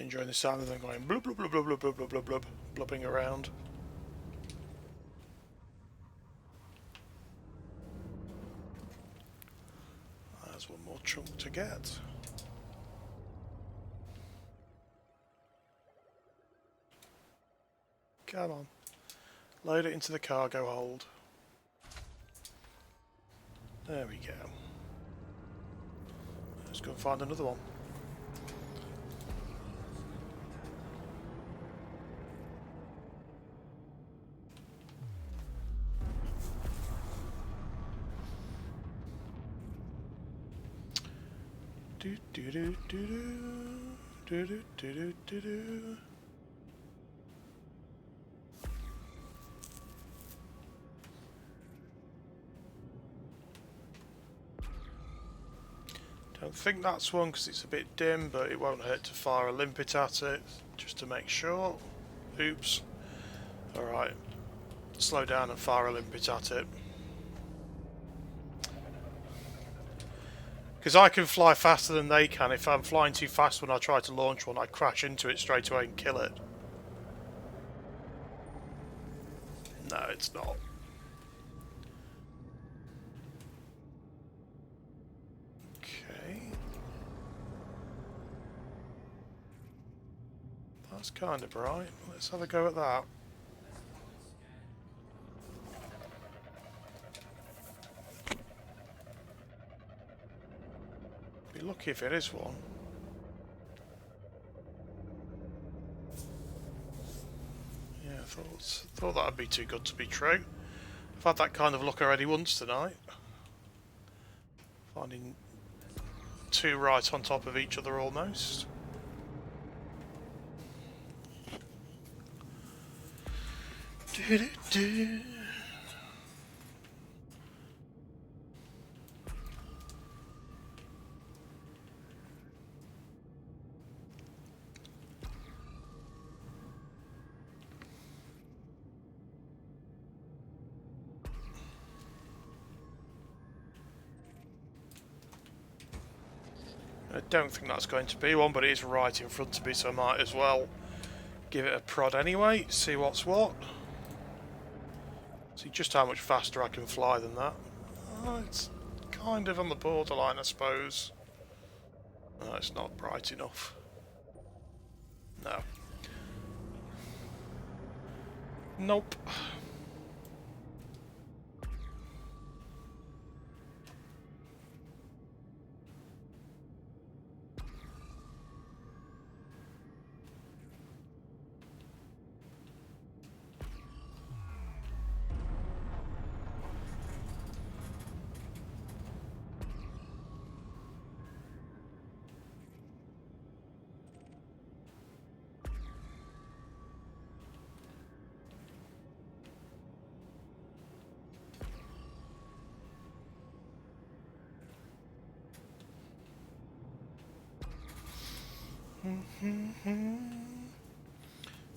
enjoying the sound of them going blub blub blub blub blub blub blub blub blubbing around. There's one more chunk to get. Come on. Load it into the cargo hold. There we go. Let's go and find another one. Do do do do do do do do do do. Don't think that's one because it's a bit dim, but it won't hurt to fire a limpet at it just to make sure. Oops. Alright. Slow down and fire a limpet at it. Because I can fly faster than they can. If I'm flying too fast when I try to launch one, I crash into it straight away and kill it. No, it's not. Okay. That's kind of bright. Let's have a go at that. Be lucky if it is one. Yeah, I thought that'd be too good to be true. I've had that kind of luck already once tonight. Finding two right on top of each other almost. Do-do-do. I don't think that's going to be one, but it is right in front of me, so I might as well give it a prod anyway, see what's what. See just how much faster I can fly than that. Oh, it's kind of on the borderline, I suppose. No, it's not bright enough. No. Nope.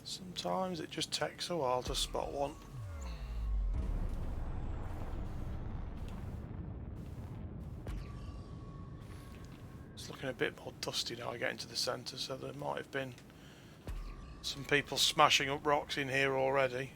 Sometimes it just takes a while to spot one. It's looking a bit more dusty now I get into the centre, so there might have been some people smashing up rocks in here already.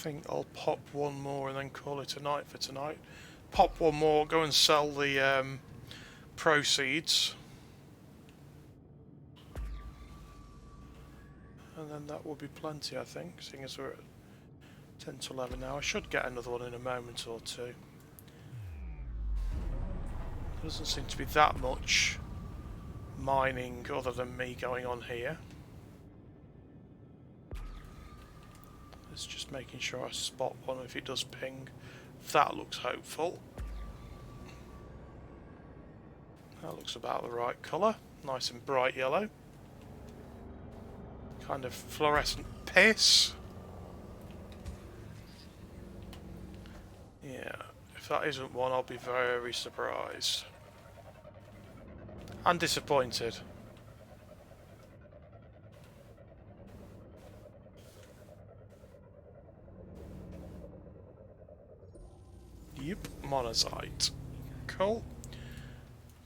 I think I'll pop one more and then call it a night for tonight. Pop one more, go and sell the proceeds. And then that will be plenty, I think, seeing as we're at 10 to 11 now. I should get another one in a moment or two. There doesn't seem to be that much mining other than me going on here. It's just making sure I spot one if it does ping. That looks hopeful. That looks about the right colour. Nice and bright yellow. Kind of fluorescent piss. Yeah, if that isn't one, I'll be very surprised. And disappointed. Yep, monazite. Cool.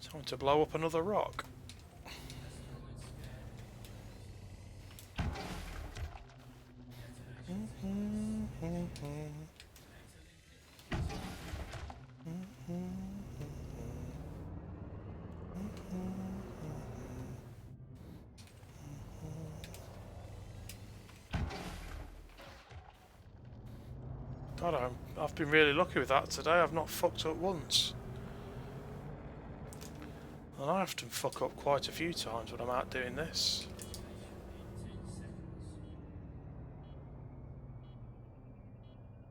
Time to blow up another rock. God, I've been really lucky with that today. I've not fucked up once. And I often fuck up quite a few times when I'm out doing this.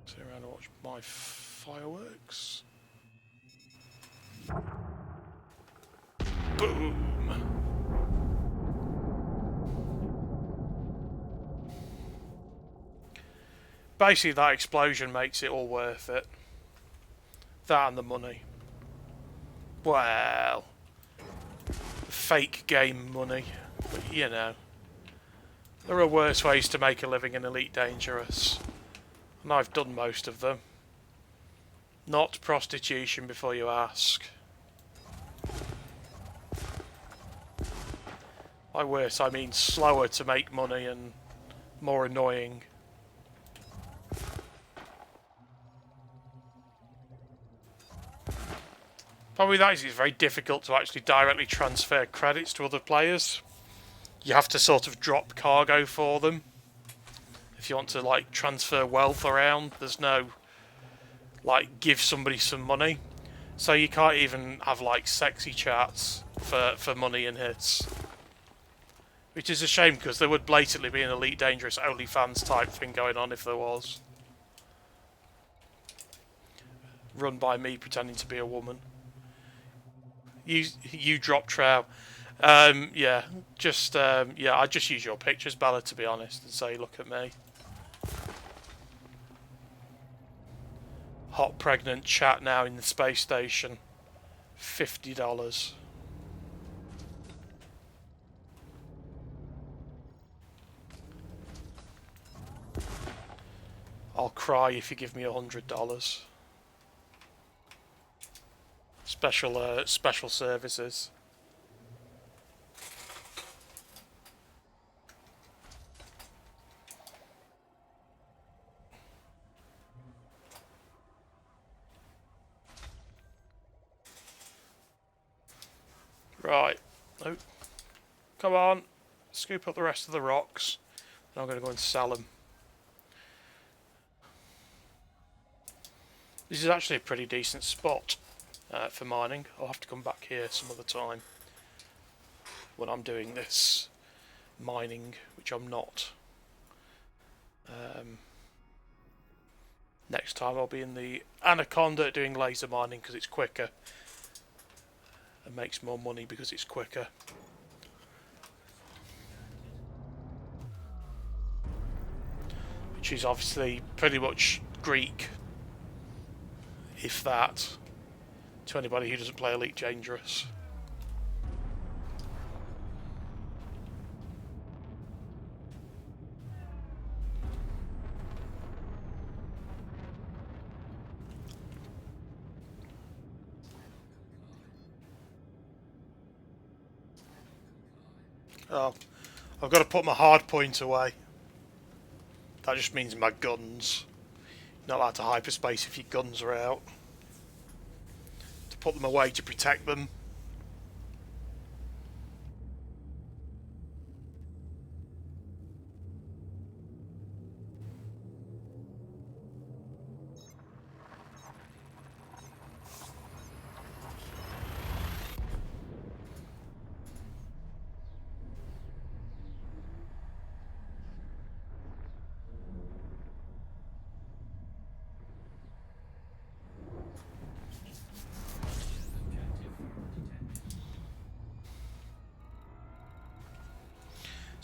Sit around and watch my fireworks. Boom! Basically, that explosion makes it all worth it. That and the money. Well, fake game money, but you know. There are worse ways to make a living in Elite Dangerous. And I've done most of them. Not prostitution before you ask. By worse, I mean slower to make money and more annoying. Probably that is, it's very difficult to actually directly transfer credits to other players. You have to sort of drop cargo for them. If you want to like transfer wealth around, there's no like give somebody some money. So you can't even have like sexy chats for money and hits. Which is a shame because there would blatantly be an Elite Dangerous OnlyFans type thing going on if there was. Run by me pretending to be a woman. You drop trow. Yeah, just yeah, I'd just use your pictures, Bella, to be honest, and say, look at me. Hot pregnant chat now in the space station. $50. I'll cry if you give me $100. Special services. Right. Oh. Come on. Scoop up the rest of the rocks. And I'm going to go and sell them. This is actually a pretty decent spot for mining. I'll have to come back here some other time when I'm doing this mining, which I'm not. Next time I'll be in the Anaconda doing laser mining because it's quicker and makes more money because it's quicker. Which is obviously pretty much Greek, if that, to anybody who doesn't play Elite Dangerous. Oh, I've got to put my hard point away. That just means my guns. You're not allowed to hyperspace if your guns are out. To put them away to protect them.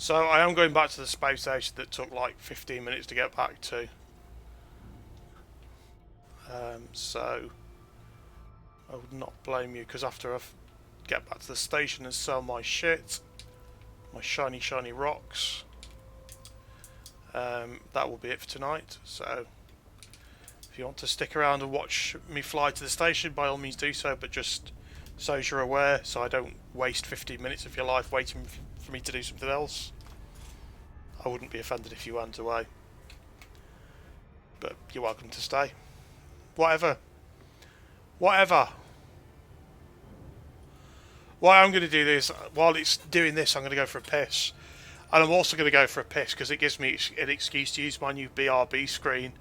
So I am going back to the space station that took like 15 minutes to get back to. So I would not blame you, because after I get back to the station and sell my shit, my shiny rocks, that will be it for tonight. So if you want to stick around and watch me fly to the station, by all means do so, but just so as you're aware, so I don't waste 15 minutes of your life waiting for me to do something else. I wouldn't be offended if you went away, but you're welcome to stay. Whatever. While I'm going to do this, while it's doing this, I'm going to go for a piss. And I'm also going to go for a piss because it gives me an excuse to use my new BRB screen,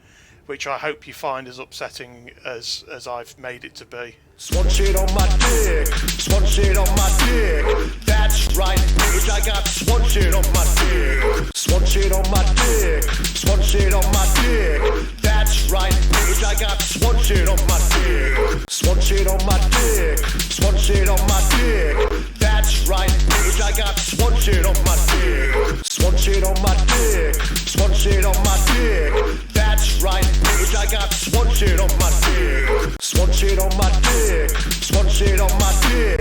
which I hope you find as upsetting as I've made it to be. Swan shit on my dick, swan shit on my dick. That's right, bitch, I got swan shit on my dick. Swan shit on my dick, swan shit on my dick. That's right, bitch, I got swan shit on my dick. Swan shit on my dick, swan shit on my dick. That's right, bitch, I got swan shit on my dick. Swan shit on my dick, swan shit on my dick. That's right, bitch, I got swan shit on my dick. Swan shit on my dick, swan shit on my dick.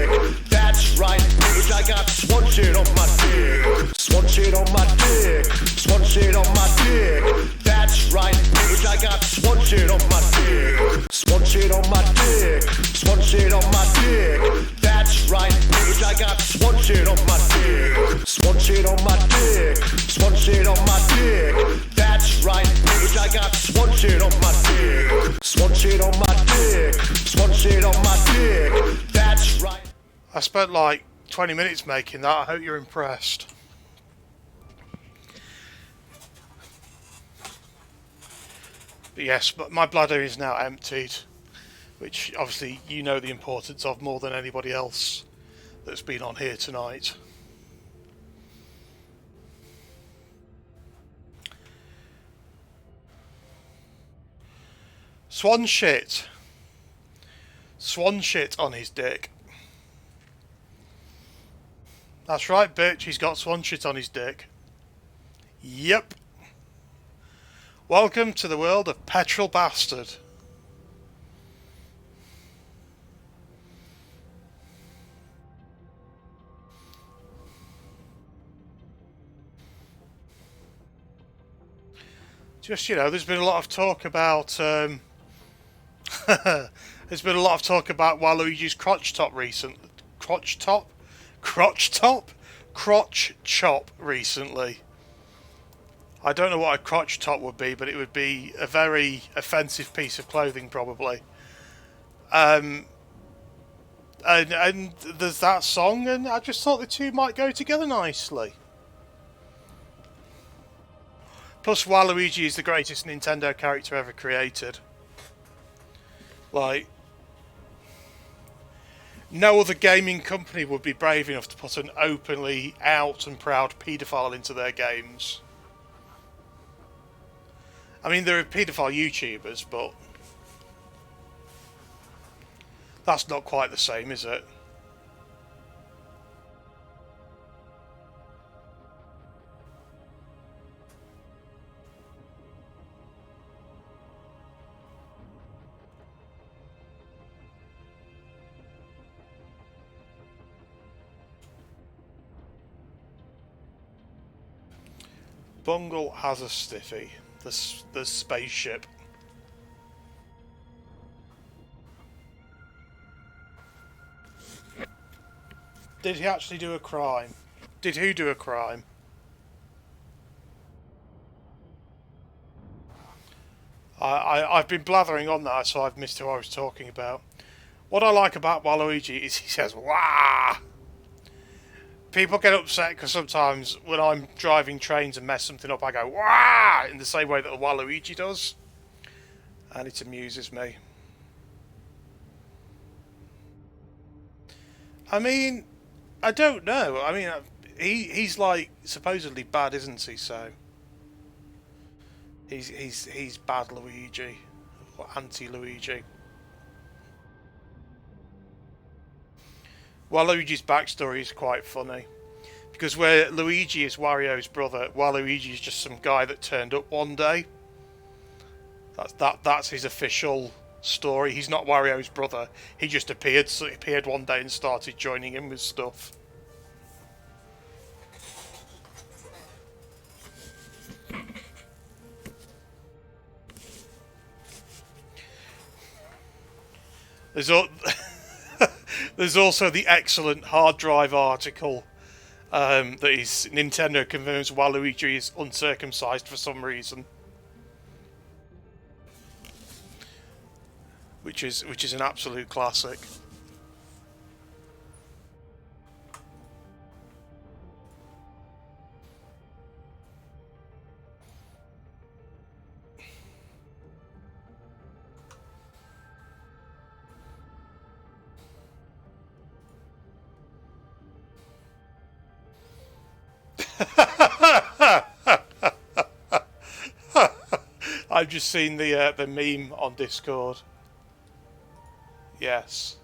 That's right, bitch, I got swan shit on my dick. Swan shit on my dick, swan shit on my dick. That's right, bitch, I got swan shit on my dick. Swan shit on my dick, swan shit on my dick. That's right, bitch, I got swan shit on my dick. Swan shit on my dick, swan shit on my dick. That's right, bitch, I got swan shit on my dick. Swan shit on my dick, swan shit on my dick. That's right. I spent like 20 minutes making that. I hope you're impressed. But yes, but my bladder is now emptied, which obviously you know the importance of more than anybody else that's been on here tonight. Swan shit. Swan shit on his dick. That's right, bitch, he's got swan shit on his dick. Yep. Welcome to the world of Petrol Bastard. Just, you know, there's been a lot of talk about there's been a lot of talk about Waluigi's crotch chop recently. I don't know what a crotch top would be, but it would be a very offensive piece of clothing, probably. And there's that song, and I just thought the two might go together nicely. Plus, Waluigi is the greatest Nintendo character ever created. Like, no other gaming company would be brave enough to put an openly out and proud paedophile into their games. I mean, there are paedophile YouTubers, but that's not quite the same, is it? Bungle has a stiffy. The spaceship. Did he actually do a crime? Did who do a crime? I've been blathering on that, so I've missed who I was talking about. What I like about Waluigi is he says, "Wah!" People get upset because sometimes when I'm driving trains and mess something up, I go, "Wah!" in the same way that a Waluigi does. And it amuses me. I mean, I don't know. I mean, he's like supposedly bad, isn't he? So he's bad Luigi, or anti-Luigi. Waluigi's backstory is quite funny. Because where Luigi is Wario's brother, Waluigi is just some guy that turned up one day. That's his official story. He's not Wario's brother. He just appeared one day and started joining in with stuff. There's also the excellent hard drive article that is Nintendo confirms Waluigi is uncircumcised for some reason, which is an absolute classic. I've just seen the meme on Discord. Yes.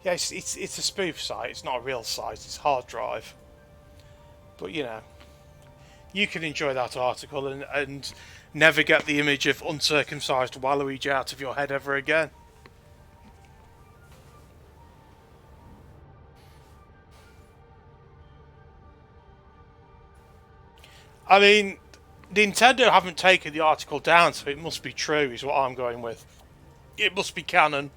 Yeah, it's a spoof site. It's not a real site. It's hard drive. But you know, you can enjoy that article and never get the image of uncircumcised Waluigi out of your head ever again. I mean, Nintendo haven't taken the article down, so it must be true, is what I'm going with. It must be canon.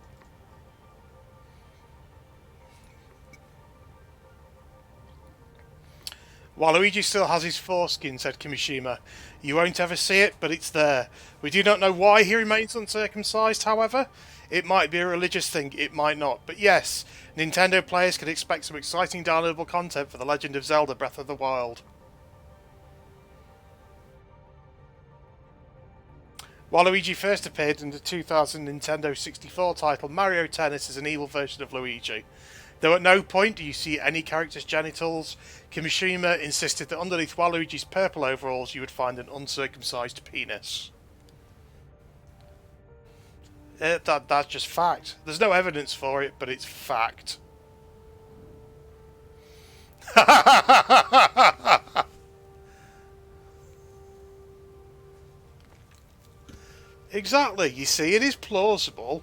Waluigi still has his foreskin, said Kimishima. You won't ever see it, but it's there. We do not know why he remains uncircumcised, however. It might be a religious thing, it might not. But yes, Nintendo players can expect some exciting downloadable content for The Legend of Zelda Breath of the Wild. Waluigi first appeared in the 2000 Nintendo 64 title Mario Tennis as an evil version of Luigi. Though at no point do you see any character's genitals, Kimishima insisted that underneath Waluigi's purple overalls you would find an uncircumcised penis. That's just fact. There's no evidence for it, but it's fact. Exactly, you see, it is plausible.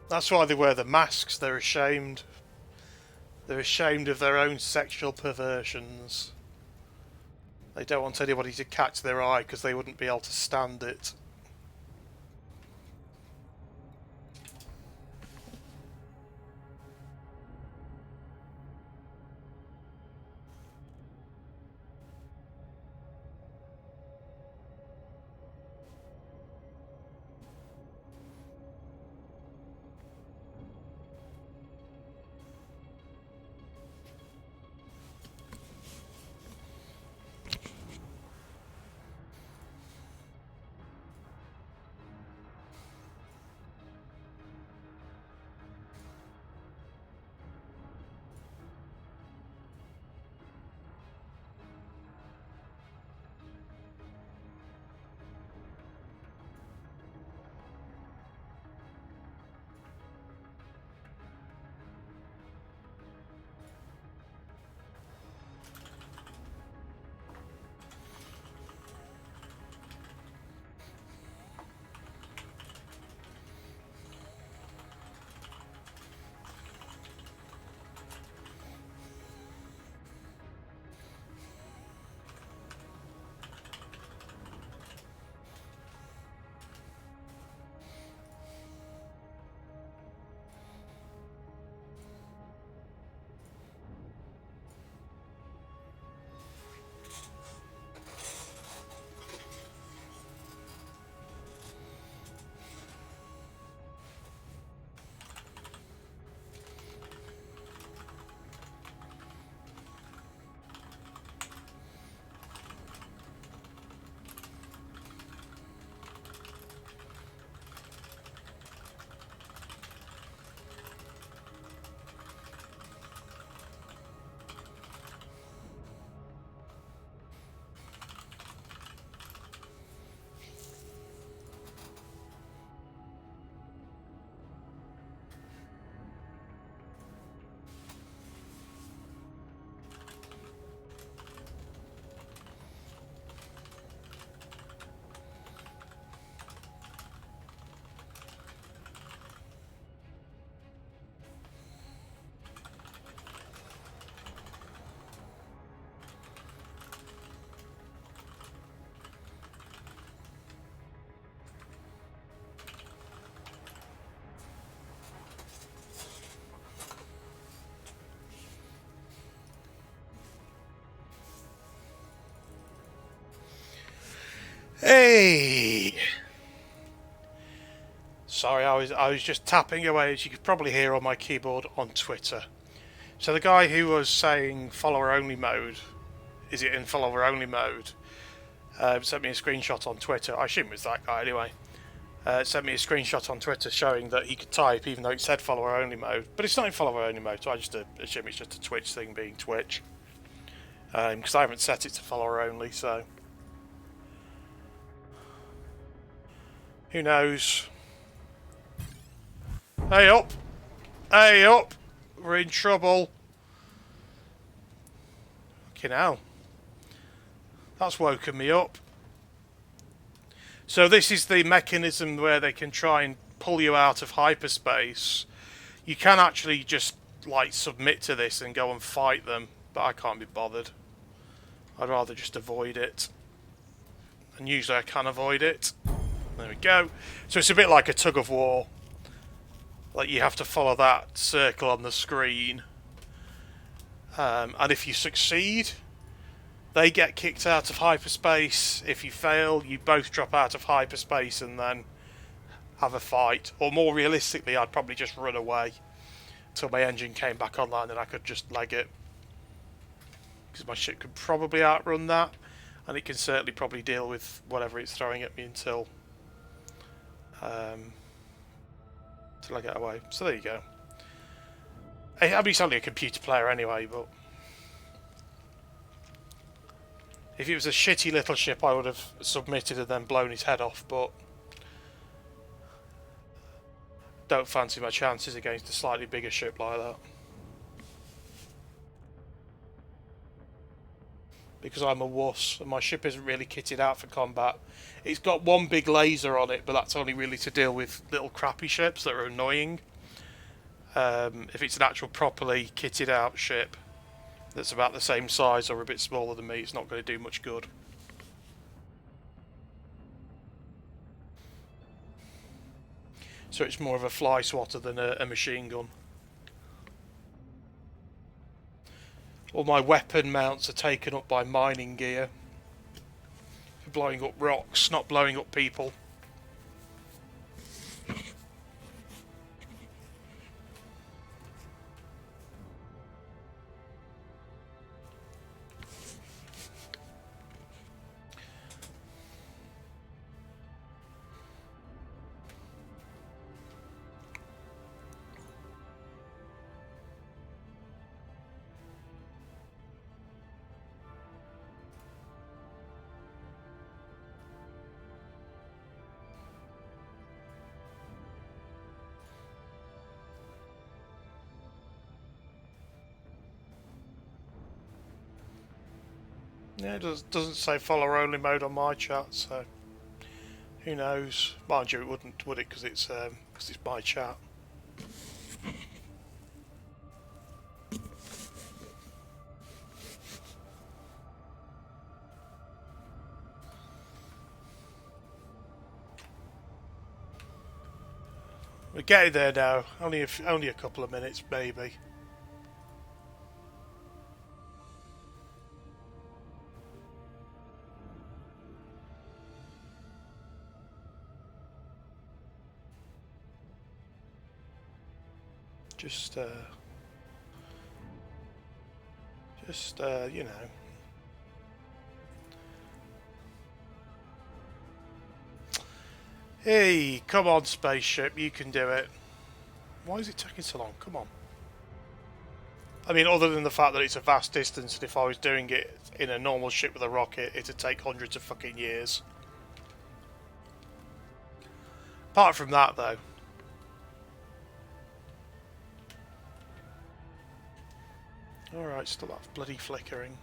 That's why they wear the masks, they're ashamed. They're ashamed of their own sexual perversions. They don't want anybody to catch their eye because they wouldn't be able to stand it. Hey! Sorry, I was just tapping away, as you could probably hear on my keyboard on Twitter. So the guy who was saying follower only mode, is it in follower only mode? Sent me a screenshot on Twitter. I assume it was that guy anyway. Sent me a screenshot on Twitter showing that he could type even though it said follower only mode, but it's not in follower only mode. So I just assume it's just a Twitch thing, being Twitch, because I haven't set it to follower only. So who knows? Hey up! Hey up! We're in trouble. Fucking hell. That's woken me up. So this is the mechanism where they can try and pull you out of hyperspace. You can actually just like submit to this and go and fight them, but I can't be bothered. I'd rather just avoid it. And usually I can avoid it. There we go. So it's a bit like a tug of war. Like you have to follow that circle on the screen. And if you succeed, they get kicked out of hyperspace. If you fail, you both drop out of hyperspace and then have a fight. Or more realistically, I'd probably just run away until my engine came back online and I could just leg it. Because my ship could probably outrun that. And it can certainly probably deal with whatever it's throwing at me until I get away. So there you go. I mean, it's only a computer player anyway, but if it was a shitty little ship, I would have submitted and then blown his head off, but don't fancy my chances against a slightly bigger ship like that. Because I'm a wuss, and my ship isn't really kitted out for combat. It's got one big laser on it, but that's only really to deal with little crappy ships that are annoying. If it's an actual properly kitted out ship that's about the same size or a bit smaller than me, it's not going to do much good. So it's more of a fly swatter than a machine gun. All my weapon mounts are taken up by mining gear. For blowing up rocks, not blowing up people. Yeah, it doesn't say follower only mode on my chat, so who knows? Mind you, it wouldn't, would it? Because it's my chat. We're getting there now. Only a couple of minutes, maybe. Just you know. Hey, come on, spaceship, you can do it. Why is it taking so long? Come on. I mean, other than the fact that it's a vast distance, and if I was doing it in a normal ship with a rocket, it'd take hundreds of fucking years. Apart from that, though. Alright, still that bloody flickering.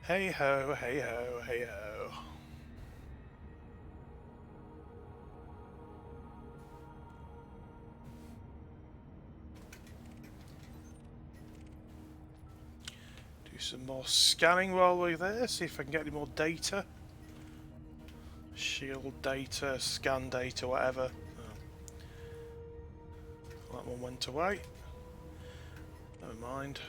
Hey ho, hey ho, hey ho. Do some more scanning while we're there, see if I can get any more data. Shield data, scan data, whatever. Oh. That one went away. Never mind.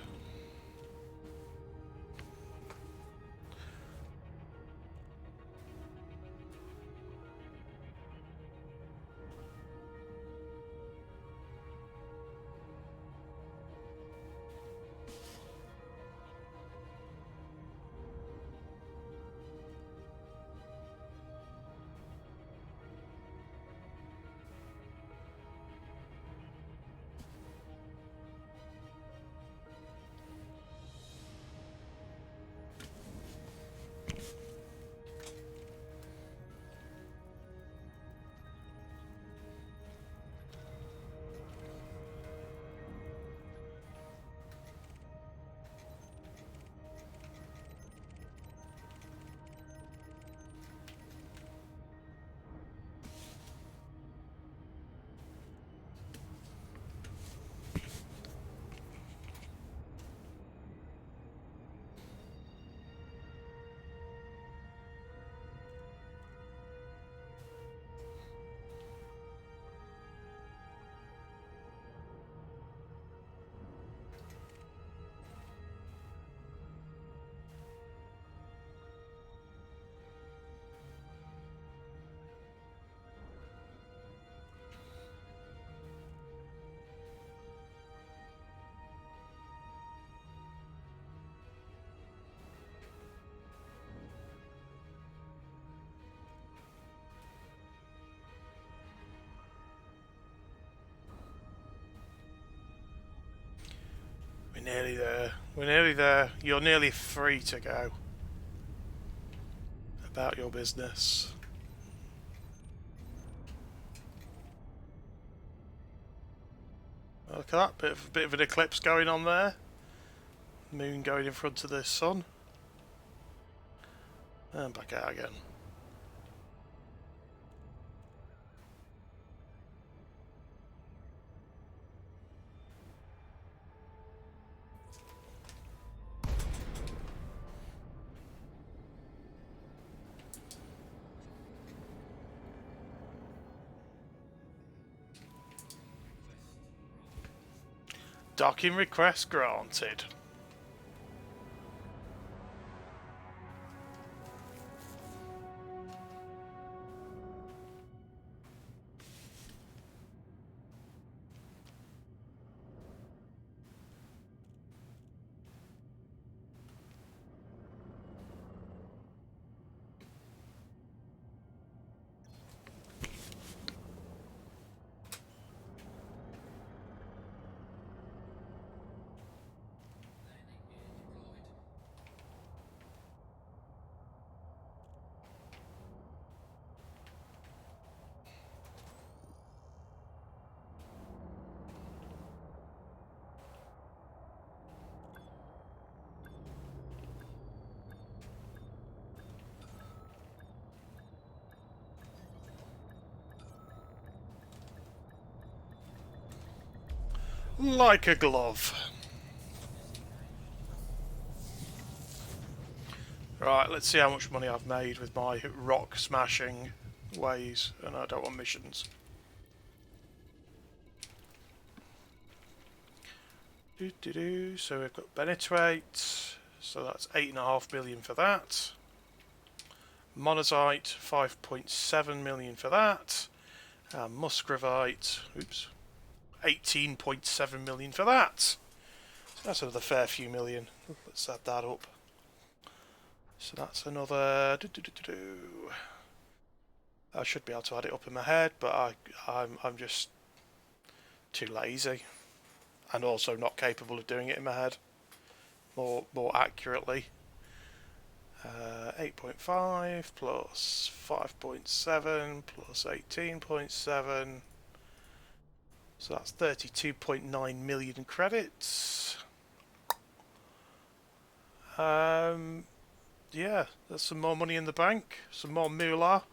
We're nearly there. We're nearly there. You're nearly free to go. About your business. Look at that, bit of an eclipse going on there. Moon going in front of the sun. And back out again. Docking request granted. Like a glove. Right, let's see how much money I've made with my rock smashing ways, and I don't want missions. So we've got Benitoite, so that's 8.5 million for that. Monazite, 5.7 million for that. Musgravite, oops, 18.7 million for that. So that's another fair few million. Let's add that up. So that's another. I should be able to add it up in my head, but I'm just too lazy, and also not capable of doing it in my head more accurately. 8.5 plus 5.7 plus 18.7. So that's 32.9 million credits. yeah, there's some more money in the bank, some more moolah.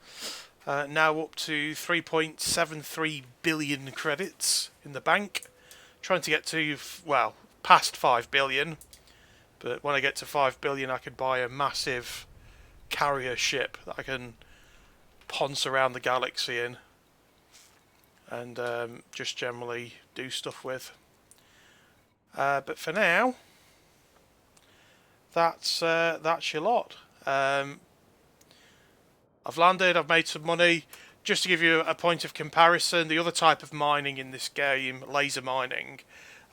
Now up to 3.73 billion credits in the bank. Trying to get to, well, past 5 billion. But when I get to 5 billion, I could buy a massive carrier ship that I can ponce around the galaxy in. And just generally do stuff with. But for now, that's your lot. I've landed, I've made some money. Just to give you a point of comparison, the other type of mining in this game, laser mining,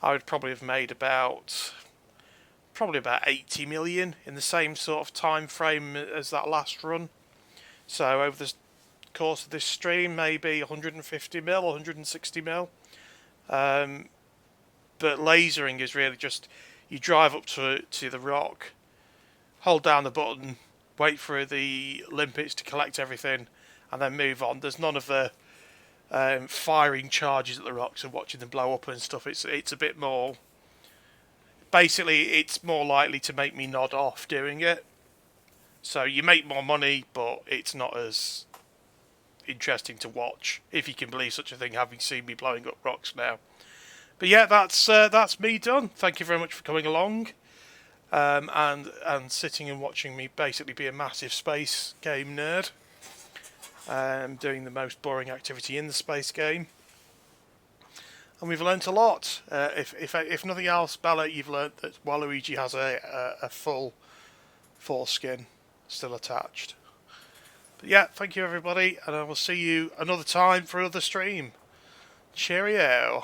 I would probably have made about 80 million in the same sort of time frame as that last run. So over the course of this stream, maybe 150 mil, 160 mil. But lasering is really just, you drive up to the rock, hold down the button, wait for the limpets to collect everything, and then move on. There's none of the firing charges at the rocks and watching them blow up and stuff. It's a bit more... Basically, it's more likely to make me nod off doing it. So you make more money, but it's not as interesting to watch, if you can believe such a thing, having seen me blowing up rocks now. But yeah, that's me done. Thank you very much for coming along. And sitting and watching me basically be a massive space game nerd. Doing the most boring activity in the space game. And we've learnt a lot. If nothing else, Bella, you've learnt that Waluigi has a full foreskin still attached. But yeah, thank you everybody, and I will see you another time for another stream. Cheerio.